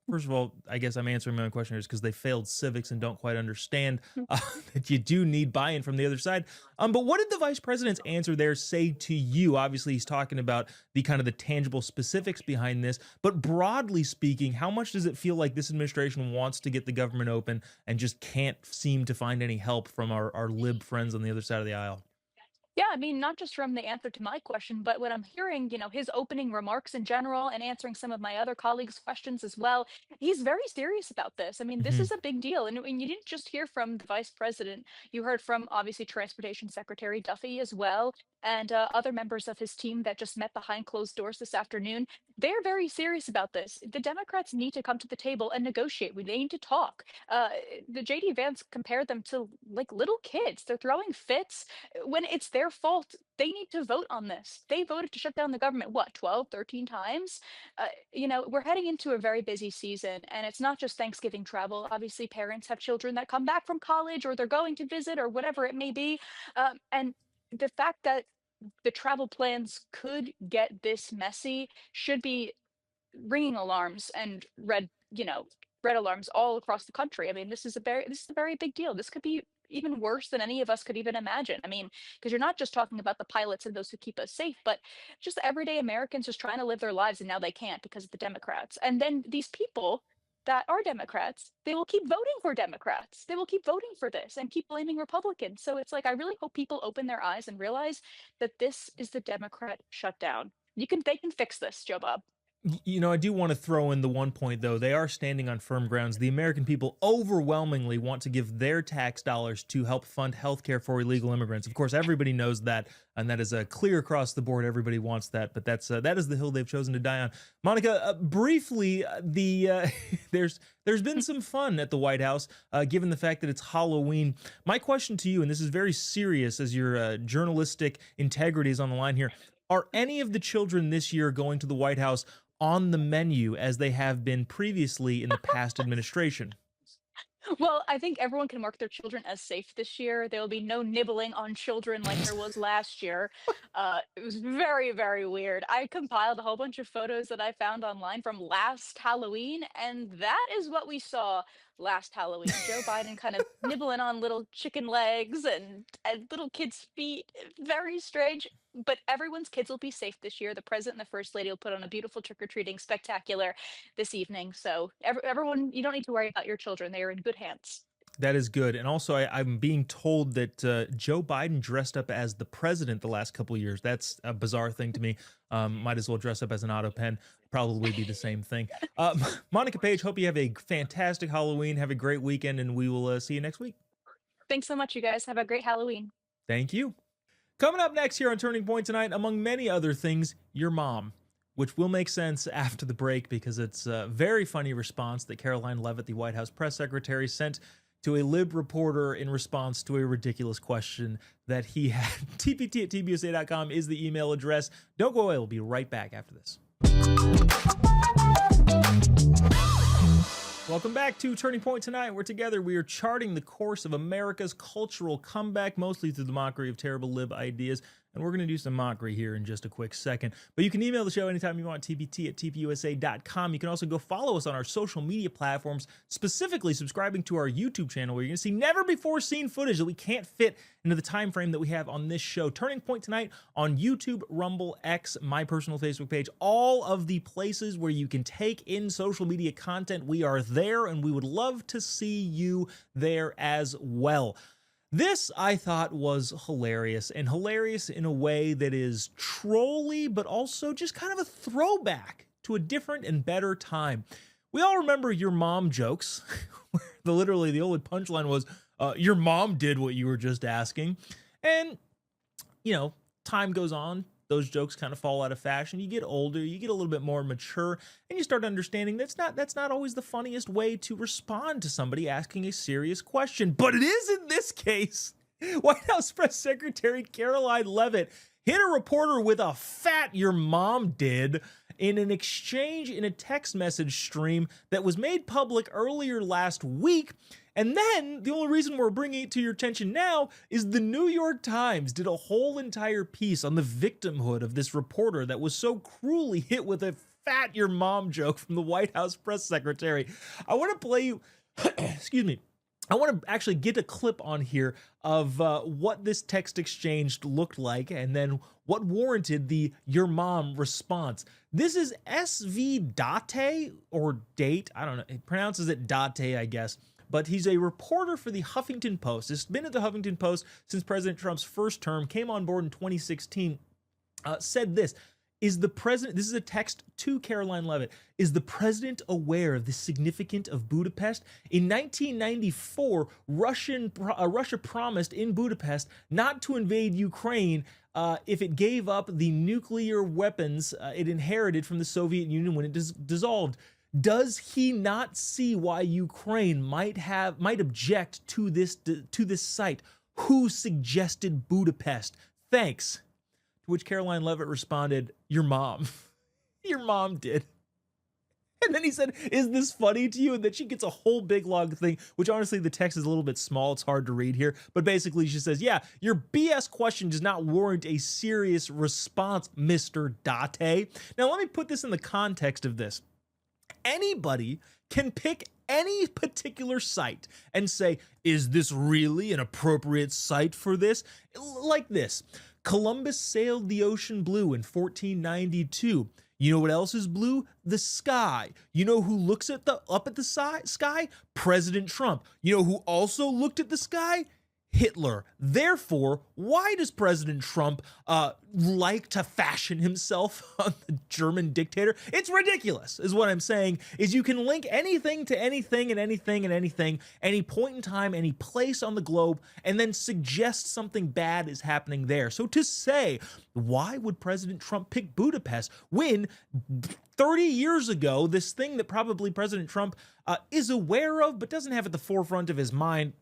first of all, I guess I'm answering my own question here, is because they failed civics and don't quite understand that you do need buy-in from the other side. But what did the Vice President's answer there say to you? Obviously, he's talking about the tangible specifics behind this, but broadly speaking, how much does it feel like this administration wants to get the government open and just can't seem to find any help from our lib friends on the other side of the aisle? Yeah, I mean, not just from the answer to my question, but when I'm hearing, his opening remarks in general and answering some of my other colleagues' questions as well, he's very serious about this. I mean, this is a big deal. And you didn't just hear from the Vice President, you heard from obviously Transportation Secretary Duffy as well, and other members of his team that just met behind closed doors this afternoon. they're very serious about this. The Democrats need to come to the table and negotiate. They need to talk. The JD Vance compared them to like little kids. They're throwing fits when it's their fault. They need to vote on this. They voted to shut down the government, what, 12, 13 times? We're heading into a very busy season, and it's not just Thanksgiving travel. Obviously, parents have children that come back from college or they're going to visit or whatever it may be. And the fact that the travel plans could get this messy should be ringing alarms and red alarms all across the country. I mean, this is a very big deal. This could be even worse than any of us could even imagine. I mean, because you're not just talking about the pilots and those who keep us safe, but just everyday Americans just trying to live their lives and now they can't because of the Democrats. And then these people that are Democrats, they will keep voting for Democrats. They will keep voting for this and keep blaming Republicans. So it's like I really hope people open their eyes and realize that this is the Democrat shutdown. They can fix this, Joe Bob. I do want to throw in the one point, though. They are standing on firm grounds. The American people overwhelmingly want to give their tax dollars to help fund healthcare for illegal immigrants. Of course, everybody knows that, and that is clear across the board. Everybody wants that, but that is the hill they've chosen to die on. Monica, briefly, there's been some fun at the White House, given the fact that it's Halloween. My question to you, and this is very serious as your journalistic integrity is on the line here, are any of the children this year going to the White House on the menu as they have been previously in the past administration? Well, I think everyone can mark their children as safe this year. There will be no nibbling on children like there was last year. It was very, very weird. I compiled a whole bunch of photos that I found online from last Halloween, and that is what we saw last Halloween. Joe Biden kind of nibbling on little chicken legs and little kids' feet. Very strange. But everyone's kids will be safe this year. The president and the first lady will put on a beautiful trick-or-treating spectacular this evening. So everyone, you don't need to worry about your children. They are in good hands. That is good. And also, I'm being told that Joe Biden dressed up as the president the last couple of years. That's a bizarre thing to me. Might as well dress up as an auto pen. Probably be the same thing. Monica Paige, hope you have a fantastic Halloween. Have a great weekend, and we will see you next week. Thanks so much, you guys. Have a great Halloween. Thank you. Coming up next here on Turning Point tonight, among many other things, your mom, which will make sense after the break because it's a very funny response that Caroline Leavitt, the White House press secretary, sent to a Lib reporter in response to a ridiculous question that he had. tpt@tbusa.com is the email address. Don't go away. We'll be right back after this. Welcome back to Turning Point tonight, where together we are charting the course of America's cultural comeback, mostly through the mockery of terrible lib ideas. And we're going to do some mockery here in just a quick second. But you can email the show anytime you want, tpt@tpusa.com. You can also go follow us on our social media platforms, specifically subscribing to our YouTube channel, where you're going to see never-before-seen footage that we can't fit into the time frame that we have on this show. Turning Point tonight on YouTube, Rumble, X, my personal Facebook page, all of the places where you can take in social media content. We are there, and we would love to see you there as well. This, I thought, was hilarious, and hilarious in a way that is trolly, but also just kind of a throwback to a different and better time. We all remember your mom jokes, where literally the only punchline was, your mom did what you were just asking. And, time goes on. Those jokes kind of fall out of fashion. You get older, you get a little bit more mature, and you start understanding that's not always the funniest way to respond to somebody asking a serious question. But it is in this case. White House Press Secretary Caroline Leavitt hit a reporter with a fat "your mom did" in an exchange in a text message stream that was made public earlier last week. And then, the only reason we're bringing it to your attention now is the New York Times did a whole entire piece on the victimhood of this reporter that was so cruelly hit with a fat "your mom" joke from the White House press secretary. I want to play you, excuse me, I want to actually get a clip on here of what this text exchange looked like and then what warranted the "your mom" response. This is SV Date, or Date, I don't know, it pronounces it Date, I guess. But he's a reporter for the Huffington Post. He's been at the Huffington Post since President Trump's first term, came on board in 2016, said this: Is the president, this is a text to Caroline Leavitt, is the president aware of the significance of Budapest? In 1994, Russia promised in Budapest not to invade Ukraine if it gave up the nuclear weapons it inherited from the Soviet Union when it dissolved. Does he not see why Ukraine might object to this site? Who suggested Budapest? Thanks. To which Caroline Leavitt responded, your mom. Your mom did. And then he said, is this funny to you? And then she gets a whole big long thing, which honestly, the text is a little bit small. It's hard to read here. But basically, she says, yeah, your BS question does not warrant a serious response, Mr. Date. Now, let me put this in the context of this. Anybody can pick any particular site and say, is this really an appropriate site for this? Like this. Columbus sailed the ocean blue in 1492. You know what else is blue? The sky. You know who looks up at the sky? President Trump. You know who also looked at the sky? Hitler. Therefore, why does President Trump like to fashion himself on the German dictator? It's ridiculous, is what I'm saying, is you can link anything to anything and anything and anything, any point in time, any place on the globe, and then suggest something bad is happening there. So to say, why would President Trump pick Budapest when 30 years ago, this thing that probably President Trump is aware of but doesn't have at the forefront of his mind,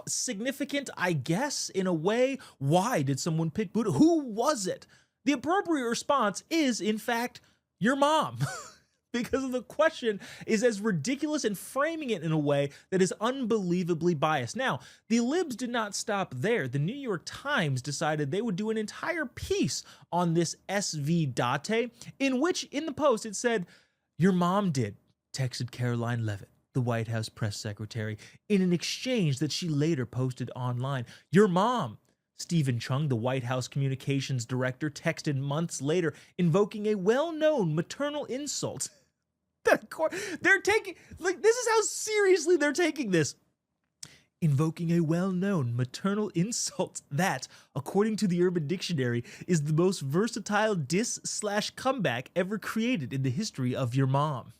significant, I guess, in a way. Why did someone pick Buddha? Who was it? The appropriate response is, in fact, your mom. Because the question is as ridiculous and framing it in a way that is unbelievably biased. Now, the libs did not stop there. The New York Times decided they would do an entire piece on this SV Date, in which, in the post, it said, your mom did, texted Caroline Leavitt, the White House press secretary, in an exchange that she later posted online. Your mom, Stephen Chung, the White House communications director, texted months later, invoking a well-known maternal insult. They're taking, like, this is how seriously they're taking this. Invoking a well-known maternal insult that, according to the Urban Dictionary, is the most versatile diss/comeback ever created in the history of your mom.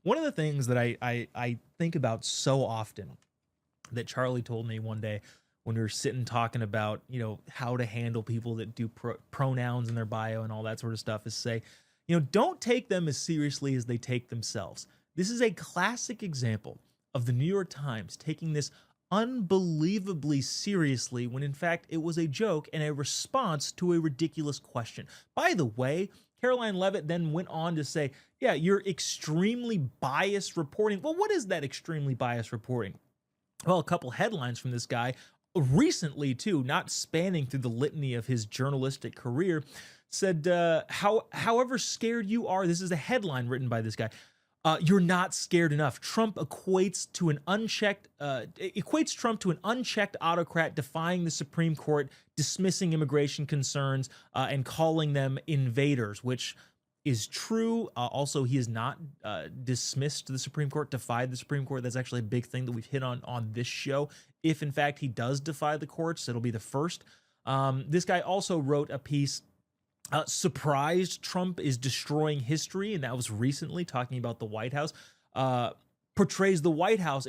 One of the things that I think about so often that Charlie told me one day when we were sitting talking about, you know, how to handle people that do pronouns in their bio and all that sort of stuff is say, you know, don't take them as seriously as they take themselves. This is a classic example of the New York Times taking this unbelievably seriously when in fact it was a joke and a response to a ridiculous question. By the way, Caroline Leavitt then went on to say, yeah, you're extremely biased reporting. Well, what is that extremely biased reporting? Well, a couple headlines from this guy recently, too, not spanning through the litany of his journalistic career, said, however scared you are, this is a headline written by this guy, you're not scared enough. Trump equates Trump to an unchecked autocrat defying the Supreme Court, dismissing immigration concerns, and calling them invaders, which is true. Also, he has not dismissed the Supreme Court, defied the Supreme Court. That's actually a big thing that we've hit on this show. If, in fact, he does defy the courts, it'll be the first. This guy also wrote a piece surprised Trump is destroying history, and that was recently talking about the White House. Portrays the White House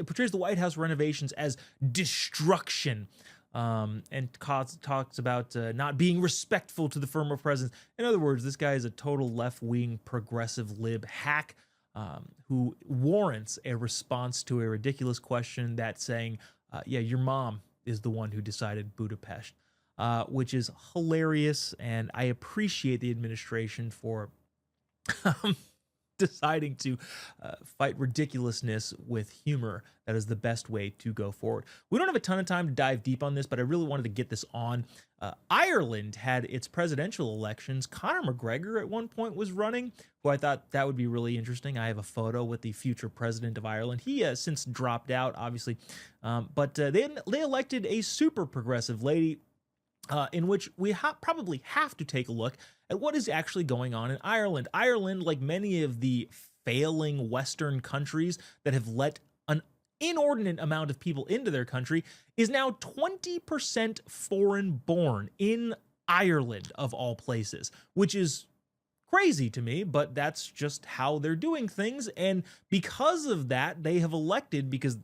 renovations as destruction, and talks about not being respectful to the former president. In other words, this guy is a total left-wing progressive lib hack who warrants a response to a ridiculous question that's saying, yeah, your mom is the one who decided Budapest. Which is hilarious, and I appreciate the administration for deciding to fight ridiculousness with humor. That is the best way to go forward. We don't have a ton of time to dive deep on this, but I really wanted to get this on. Ireland had its presidential elections. Conor McGregor at one point was running, who I thought that would be really interesting. I have a photo with the future president of Ireland. He has since dropped out, obviously, but they elected a super progressive lady, in which we probably have to take a look at what is actually going on in Ireland. Ireland, like many of the failing Western countries that have let an inordinate amount of people into their country, is now 20% foreign born in Ireland, of all places, which is crazy to me, but that's just how they're doing things. And because of that, they have elected, because,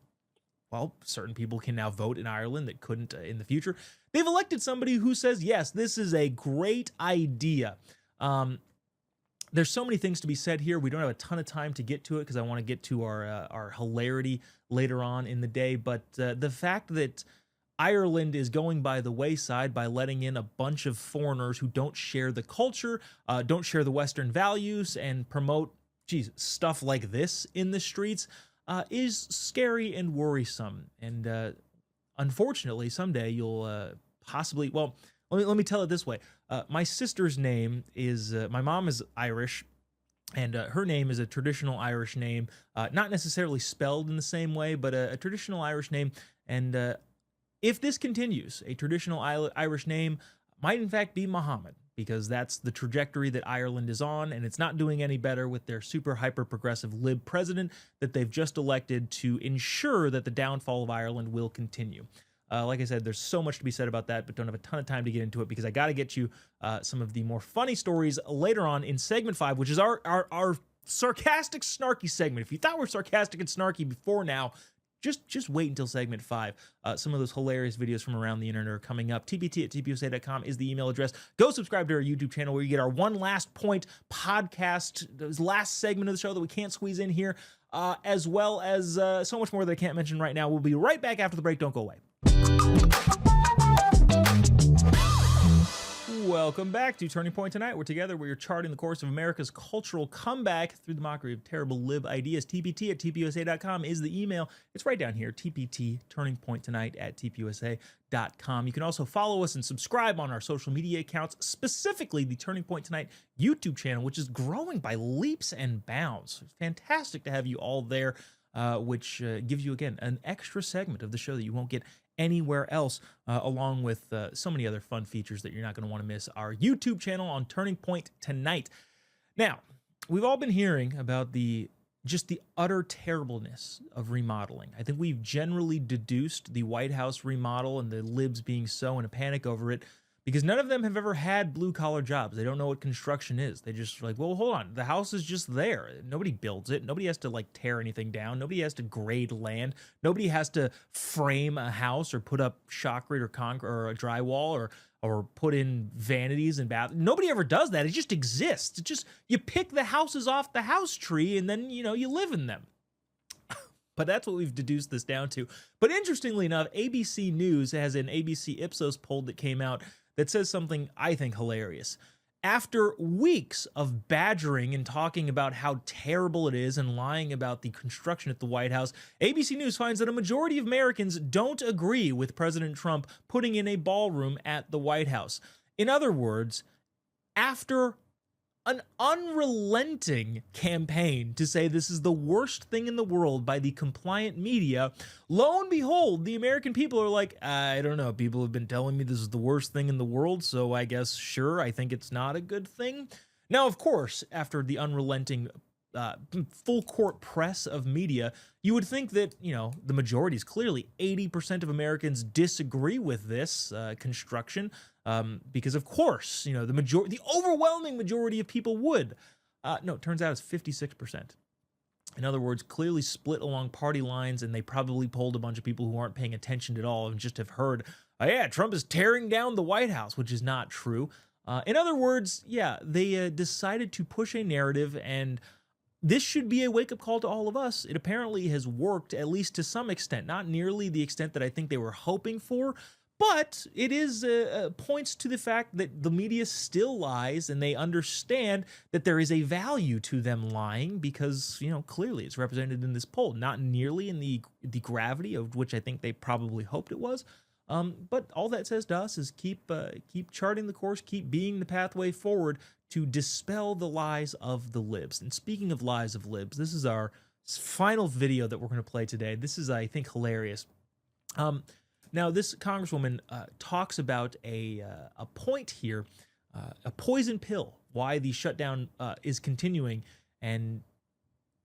well, certain people can now vote in Ireland that couldn't in the future. They've elected somebody who says, yes, this is a great idea. There's so many things to be said here. We don't have a ton of time to get to it because I want to get to our hilarity later on in the day. But the fact that Ireland is going by the wayside by letting in a bunch of foreigners who don't share the culture, don't share the Western values, and promote, stuff like this in the streets is scary and worrisome. And unfortunately, someday you'll possibly, well, let me tell it this way. My sister's name is, my mom is Irish, and her name is a traditional Irish name, not necessarily spelled in the same way, but a traditional Irish name. And if this continues, a traditional Irish name might in fact be Muhammad, because that's the trajectory that Ireland is on, and it's not doing any better with their super hyper-progressive lib president that they've just elected to ensure that the downfall of Ireland will continue. Like I said, there's so much to be said about that, but don't have a ton of time to get into it because I got to get you some of the more funny stories later on in segment 5, which is our sarcastic, snarky segment. If you thought we're sarcastic and snarky before now, just wait until segment 5. Some of those hilarious videos from around the internet are coming up. tpt@tpusa.com is the email address. Go subscribe to our YouTube channel where you get our One Last Point podcast, this last segment of the show that we can't squeeze in here, as well as so much more that I can't mention right now. We'll be right back after the break. Don't go away. Welcome back to Turning Point Tonight. We're together. We're charting the course of America's cultural comeback through the mockery of terrible lib ideas. tpt@tpusa.com is the email. It's right down here. TPT, Turning Point Tonight at tpusa.com. You can also follow us and subscribe on our social media accounts, specifically the Turning Point Tonight YouTube channel, which is growing by leaps and bounds. It's fantastic to have you all there, which gives you, again, an extra segment of the show that you won't get anywhere else, along with so many other fun features that you're not going to want to miss. Our YouTube channel on Turning Point Tonight. Now, we've all been hearing about the utter terribleness of remodeling. I think we've generally deduced the White House remodel and the libs being so in a panic over it because none of them have ever had blue-collar jobs. They don't know what construction is. They just like, well, hold on. The house is just there. Nobody builds it. Nobody has to, like, tear anything down. Nobody has to grade land. Nobody has to frame a house or put up shotcrete or concrete or a drywall or put in vanities and bath. Nobody ever does that. It just exists. It just, you pick the houses off the house tree and then, you live in them. But that's what we've deduced this down to. But interestingly enough, ABC News has an ABC Ipsos poll that came out that says something I think hilarious. After weeks of badgering and talking about how terrible it is and lying about the construction at the White House, ABC News finds that a majority of Americans don't agree with President Trump putting in a ballroom at the White House. In other words, after an unrelenting campaign to say this is the worst thing in the world by the compliant media, lo and behold, the American people are like, I don't know, people have been telling me this is the worst thing in the world, so I guess, sure, I think it's not a good thing. Now, of course, after the unrelenting full court press of media, you would think that, the majority is clearly 80% of Americans disagree with this construction. Because of course, the overwhelming majority of people would. No, it turns out it's 56%. In other words, clearly split along party lines, and they probably polled a bunch of people who aren't paying attention at all and just have heard, oh yeah, Trump is tearing down the White House, which is not true. In other words, yeah, they decided to push a narrative, and this should be a wake-up call to all of us. It apparently has worked, at least to some extent, not nearly the extent that I think they were hoping for, but it is points to the fact that the media still lies, and they understand that there is a value to them lying because, clearly it's represented in this poll, not nearly in the gravity of which I think they probably hoped it was. But all that says to us is keep charting the course, keep being the pathway forward to dispel the lies of the libs. And speaking of lies of libs, this is our final video that we're going to play today. This is, I think, hilarious. Now, this congresswoman talks about a point here, a poison pill, why the shutdown is continuing. And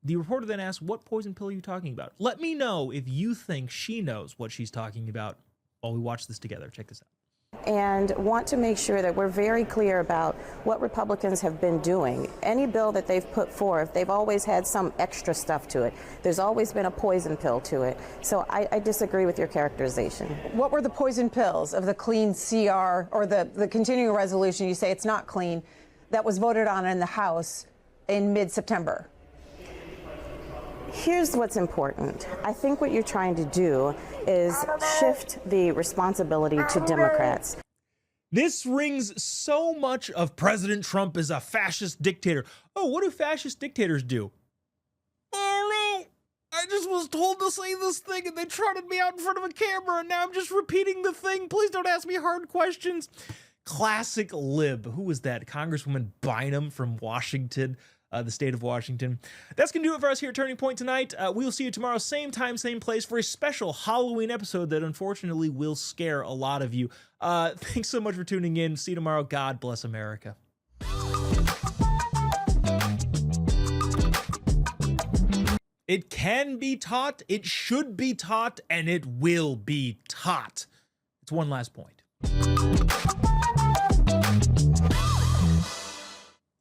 the reporter then asks, what poison pill are you talking about? Let me know if you think she knows what she's talking about while we watch this together. Check this out. and want to make sure that we're very clear about what Republicans have been doing. Any bill that they've put forth, they've always had some extra stuff to it. There's always been a poison pill to it. So I disagree with your characterization. What were the poison pills of the clean CR or the continuing resolution? You say it's not clean, that was voted on in the House in mid-September. Here's what's important. I think what you're trying to do is shift the responsibility to Democrats. This rings so much of President Trump as a fascist dictator. Oh, what do fascist dictators do? Oh no, I just was told to say this thing and they trotted me out in front of a camera and now I'm just repeating the thing. Please don't ask me hard questions. Classic lib. Who was that? Congresswoman Bynum from Washington. The state of Washington. That's going to do it for us here at Turning Point tonight. We will see you tomorrow, same time, same place, for a special Halloween episode that unfortunately will scare a lot of you. Thanks so much for tuning in. See you tomorrow. God bless America. It can be taught, it should be taught, and it will be taught. It's one last point.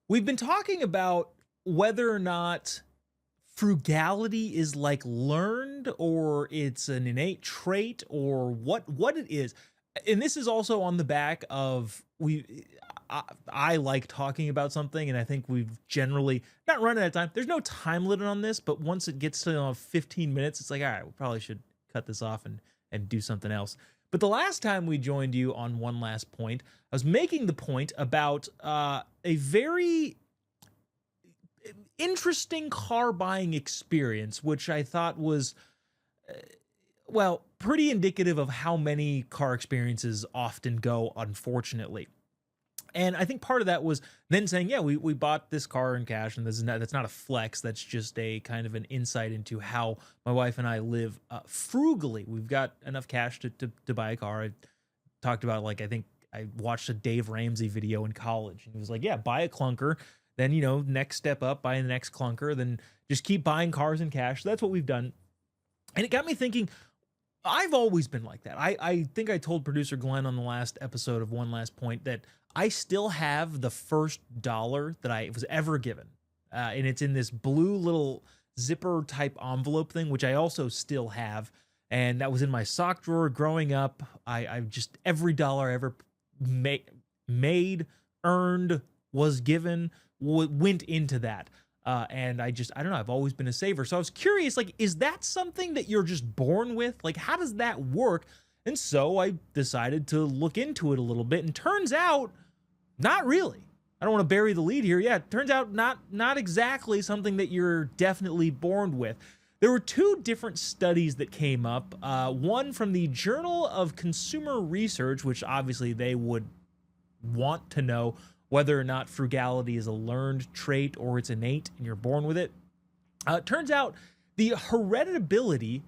We've been talking about whether or not frugality is like learned or it's an innate trait or what it is. And this is also on the back of I like talking about something, and I think we've generally not run out of time. There's no time limit on this, but once it gets to 15 minutes, it's like, all right, we probably should cut this off and do something else. But the last time we joined you on One Last Point, I was making the point about a very interesting car buying experience, which I thought was, well, pretty indicative of how many car experiences often go, unfortunately. And I think part of that was then saying, yeah, we bought this car in cash, and that's not a flex. That's just a kind of an insight into how my wife and I live frugally. We've got enough cash to buy a car. I talked about, like, I think I watched a Dave Ramsey video in college, and he was like, yeah, buy a clunker. Then, next step up, buy the next clunker. Then just keep buying cars in cash. So that's what we've done. And it got me thinking, I've always been like that. I think I told producer Glenn on the last episode of One Last Point that I still have the first dollar that I was ever given. And it's in this blue little zipper type envelope thing, which I also still have. And that was in my sock drawer growing up. I just, every dollar I ever made, earned, was given, went into that. And I don't know, I've always been a saver. So I was curious, like, is that something that you're just born with? Like, how does that work? And so I decided to look into it a little bit, and turns out, not really. I don't want to bury the lead here. Yeah, it turns out not exactly something that you're definitely born with. There were two different studies that came up. One from the Journal of Consumer Research, which obviously they would want to know whether or not frugality is a learned trait or it's innate and you're born with it. It turns out the heritability,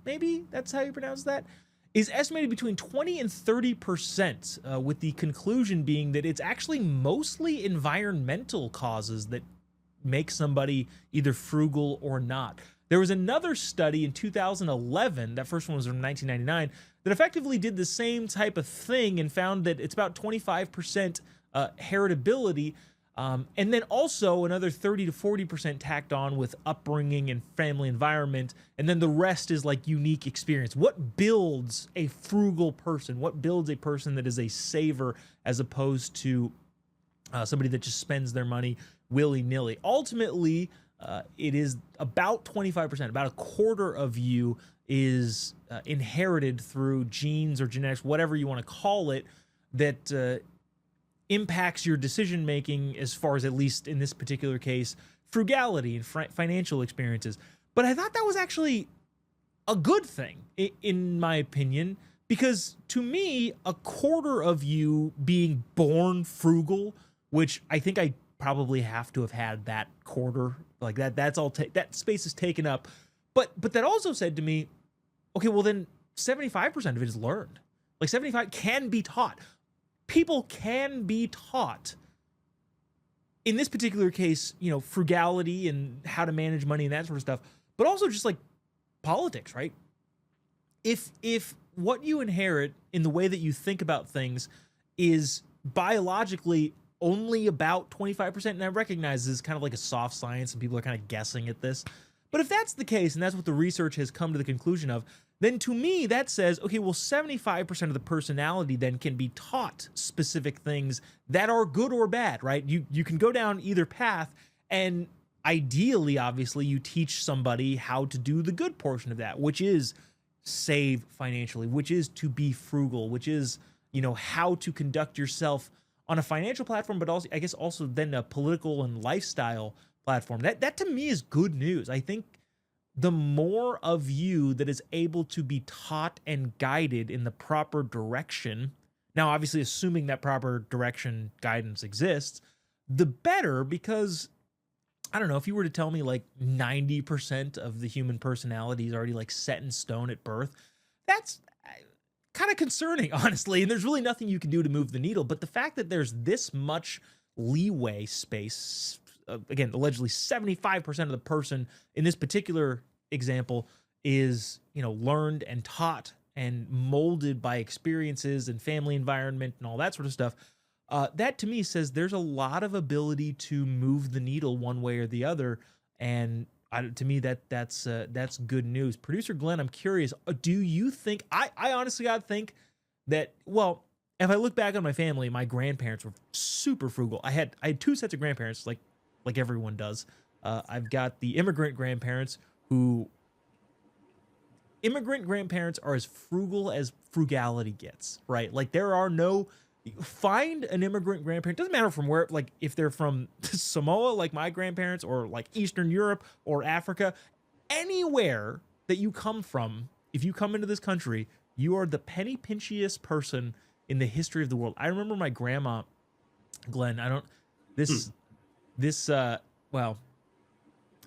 maybe that's how you pronounce that, is estimated between 20 and 30%, with the conclusion being that it's actually mostly environmental causes that make somebody either frugal or not. There was another study in 2011, that first one was from 1999, that effectively did the same type of thing and found that it's about 25% heritability, and then also another 30 to 40% tacked on with upbringing and family environment, and then the rest is like unique experience. What builds a frugal person? What builds a person that is a saver as opposed to somebody that just spends their money willy-nilly? Ultimately, it is about 25%, about a quarter of you is inherited through genes or genetics, whatever you want to call it, that impacts your decision making as far as, at least in this particular case, frugality and financial experiences. But I thought that was actually a good thing, in my opinion, because to me, a quarter of you being born frugal, which I think I probably have to have had that quarter, like that's all, that space is taken up. But that also said to me, okay, well then 75% of it is learned. Like 75 can be taught. People can be taught. In this particular case, frugality and how to manage money and that sort of stuff, but also just like politics, right? If what you inherit in the way that you think about things is biologically only about 25%. And I recognize this is kind of like a soft science and people are kind of guessing at this. But if that's the case, and that's what the research has come to the conclusion of, then to me that says, okay, well, 75% of the personality then can be taught specific things that are good or bad, right? You can go down either path, and ideally, obviously, you teach somebody how to do the good portion of that, which is save financially, which is to be frugal, which is, how to conduct yourself on a financial platform, but also, I guess, also then a political and lifestyle platform. That to me is good news. I think the more of you that is able to be taught and guided in the proper direction, now obviously assuming that proper direction guidance exists, the better, because I don't know, if you were to tell me like 90% of the human personality is already like set in stone at birth, that's kind of concerning, honestly. And there's really nothing you can do to move the needle. But the fact that there's this much leeway space, again, allegedly 75% of the person in this particular example is, learned and taught and molded by experiences and family environment and all that sort of stuff. That to me says there's a lot of ability to move the needle one way or the other. And to me, that's good news. Producer Glenn, I'm curious, do you think, I honestly gotta think that, well, if I look back on my family, my grandparents were super frugal. I had two sets of grandparents, like everyone does. I've got the immigrant grandparents immigrant grandparents are as frugal as frugality gets, right? Like find an immigrant grandparent, doesn't matter from where, like if they're from Samoa, like my grandparents, or like Eastern Europe or Africa, anywhere that you come from, if you come into this country, you are the penny pinchiest person in the history of the world. I remember my grandma, Glenn, well,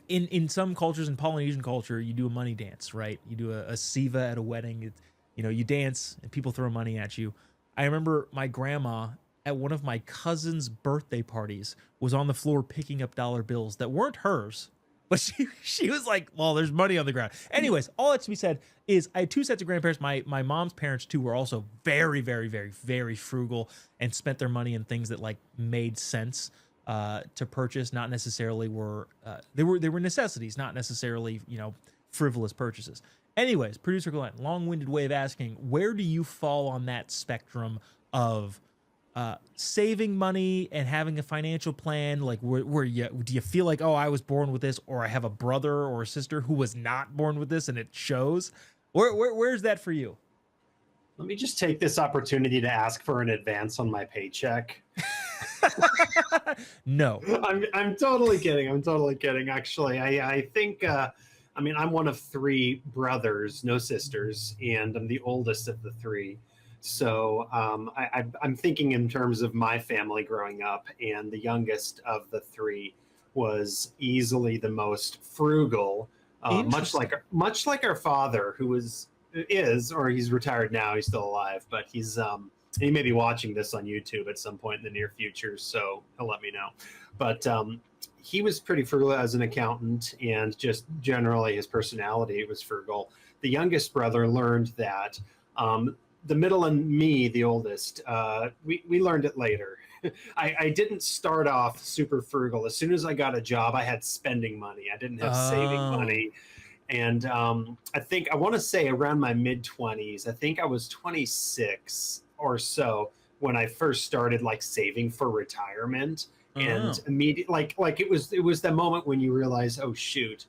in some cultures, in Polynesian culture, you do a money dance, right? You do a siva at a wedding. You dance and people throw money at you. I remember my grandma at one of my cousin's birthday parties was on the floor picking up dollar bills that weren't hers, but she was like, well, there's money on the ground. Anyways, all that to be said is I had two sets of grandparents. My mom's parents too were also very, very, very, very frugal and spent their money in things that like made sense to purchase, not necessarily they were necessities, not necessarily, frivolous purchases. Anyways, Producer Glenn, long-winded way of asking, where do you fall on that spectrum of saving money and having a financial plan? Like, do you feel like, oh, I was born with this, or I have a brother or a sister who was not born with this and it shows? Where's that for you? Let me just take this opportunity to ask for an advance on my paycheck. No. I'm totally kidding. Actually, I think, I'm one of three brothers, no sisters, and I'm the oldest of the three. So I'm thinking in terms of my family growing up, and the youngest of the three was easily the most frugal, much like our father, who is, or he's retired now, he's still alive, but he may be watching this on YouTube at some point in the near future, so he'll let me know. But he was pretty frugal as an accountant, and just generally his personality was frugal. The youngest brother learned that. The middle and me, the oldest, we learned it later. I didn't start off super frugal. As soon as I got a job, I had spending money. I didn't have saving money. And I want to say around my mid-20s, I think I was 26 or so when I first started like saving for retirement. And immediately, like it was the moment when you realize, oh shoot,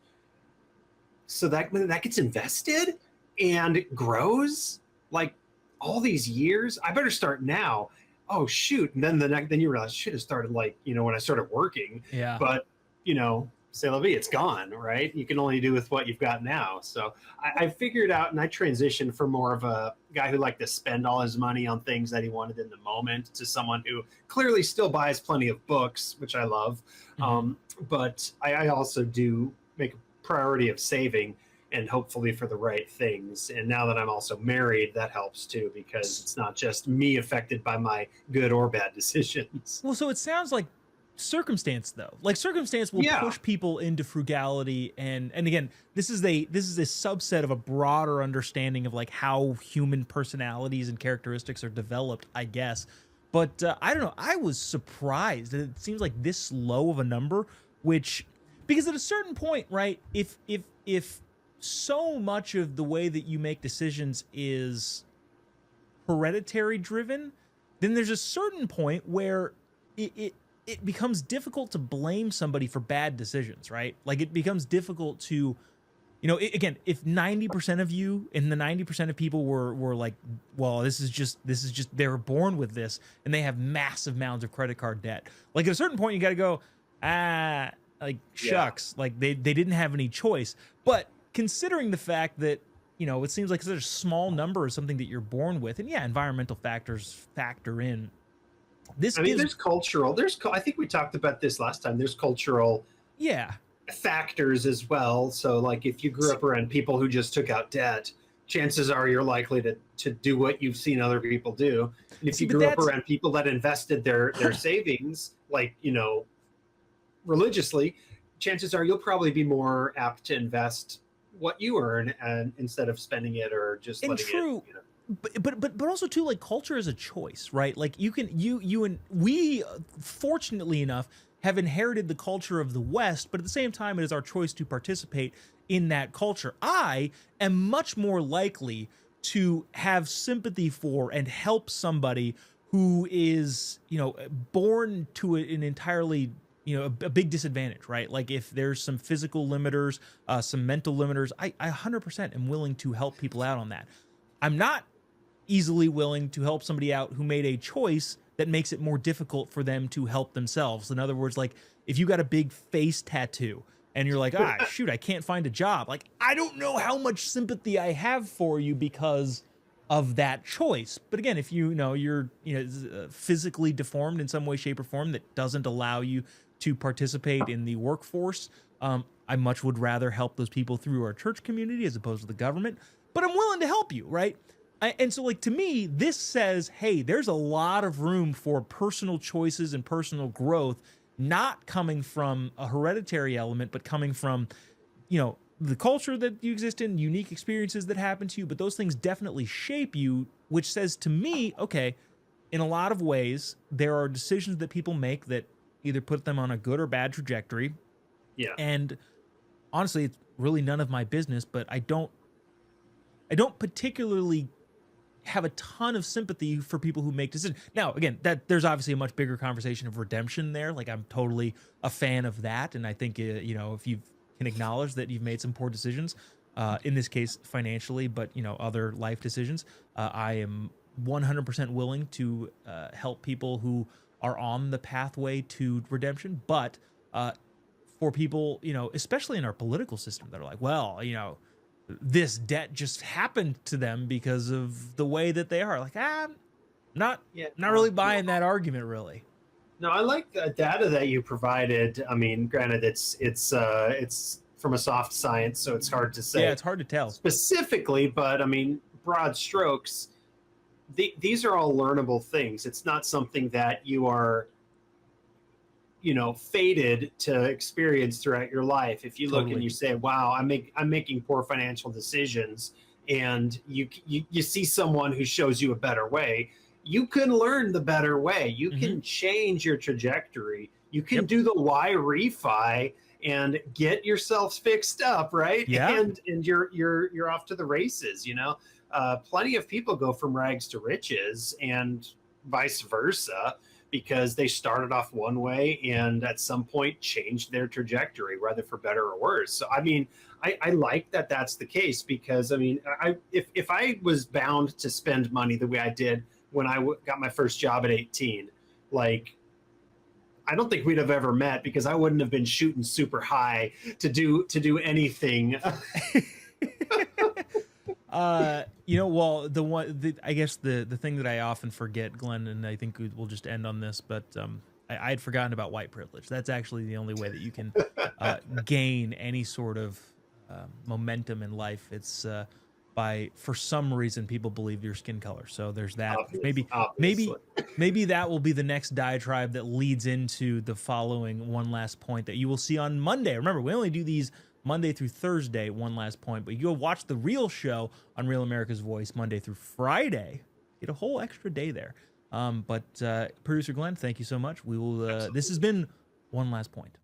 so that gets invested and it grows like all these years. I better start now. Oh shoot, and then you realize, should have started like when I started working. Yeah. But c'est la vie, it's gone, right? You can only do with what you've got now. So I figured out, and I transitioned from more of a guy who liked to spend all his money on things that he wanted in the moment to someone who clearly still buys plenty of books, which I love. Mm-hmm. But I also do make a priority of saving, and hopefully for the right things. And now that I'm also married, that helps too, because it's not just me affected by my good or bad decisions. Well, so it sounds like circumstance though. Like circumstance will push people into frugality, and again, this is a subset of a broader understanding of like how human personalities and characteristics are developed, I guess. But I don't know. I was surprised that it seems like this low of a number, which because at a certain point, right? If so much of the way that you make decisions is hereditary driven, then there's a certain point where it becomes difficult to blame somebody for bad decisions, right? Like it becomes difficult to, again, if 90% of you and the 90% of people were like, well, this is just they were born with this and they have massive amounts of credit card debt. Like at a certain point, you got to go, like shucks, like they didn't have any choice. But considering the fact that, it seems like such a small number of something that you're born with, and environmental factors factor in. There's cultural. I think we talked about this last time. There's cultural factors as well. So like if you grew up around people who just took out debt, chances are you're likely to do what you've seen other people do. And if you grew up around people that invested their savings, like, religiously, chances are you'll probably be more apt to invest what you earn and instead of spending it or just letting it. But also too, like culture is a choice, right? Like you and we, fortunately enough, have inherited the culture of the West, but at the same time, it is our choice to participate in that culture. I am much more likely to have sympathy for and help somebody who is, born to an entirely, a big disadvantage, right? Like if there's some physical limiters, some mental limiters, I 100% am willing to help people out on that. I'm not easily willing to help somebody out who made a choice that makes it more difficult for them to help themselves. In other words, like if you got a big face tattoo and you're like, shoot, I can't find a job. Like, I don't know how much sympathy I have for you because of that choice. But again, if you're physically deformed in some way, shape, or form that doesn't allow you to participate in the workforce, I much would rather help those people through our church community as opposed to the government. But I'm willing to help you, right? And so, like, to me, this says, hey, there's a lot of room for personal choices and personal growth, not coming from a hereditary element, but coming from, the culture that you exist in, unique experiences that happen to you. But those things definitely shape you, which says to me, okay, in a lot of ways, there are decisions that people make that either put them on a good or bad trajectory. Yeah. And honestly, it's really none of my business, but I don't particularly have a ton of sympathy for people who make decisions. Now, again, that there's obviously a much bigger conversation of redemption there. Like I'm totally a fan of that. And I think, if you can acknowledge that you've made some poor decisions, in this case, financially, but, other life decisions, I am 100% willing to help people who are on the pathway to redemption. But for people, especially in our political system that are like, well, this debt just happened to them because of the way that they are. Like, not really buying that argument, really. No, I like the data that you provided. I mean, granted, it's from a soft science, so it's hard to say. Yeah, it's hard to tell specifically, but I mean, broad strokes. These are all learnable things. It's not something that you are, fated to experience throughout your life. If you look and you say, wow, I'm making poor financial decisions, and you see someone who shows you a better way, you can learn the better way. You can change your trajectory. You can do the Y refi and get yourself fixed up, right? Yeah. And you're off to the races, Plenty of people go from rags to riches and vice versa, because they started off one way and at some point changed their trajectory, whether for better or worse. So, I mean, I like that that's the case, because, I mean, if I was bound to spend money the way I did when I got my first job at 18, like, I don't think we'd have ever met, because I wouldn't have been shooting super high to do anything. Well, I guess the thing that I often forget, Glenn, and I think we'll just end on this, but I had forgotten about white privilege. That's actually the only way that you can gain any sort of momentum in life. It's for some reason, people believe your skin color. So there's that. Obviously. Maybe that will be the next diatribe that leads into the following one last point that you will see on Monday. Remember, we only do these Monday through Thursday, one last point, but you go watch the real show on Real America's Voice Monday through Friday. Get a whole extra day there. But producer Glenn, thank you so much. We will. This has been One Last Point.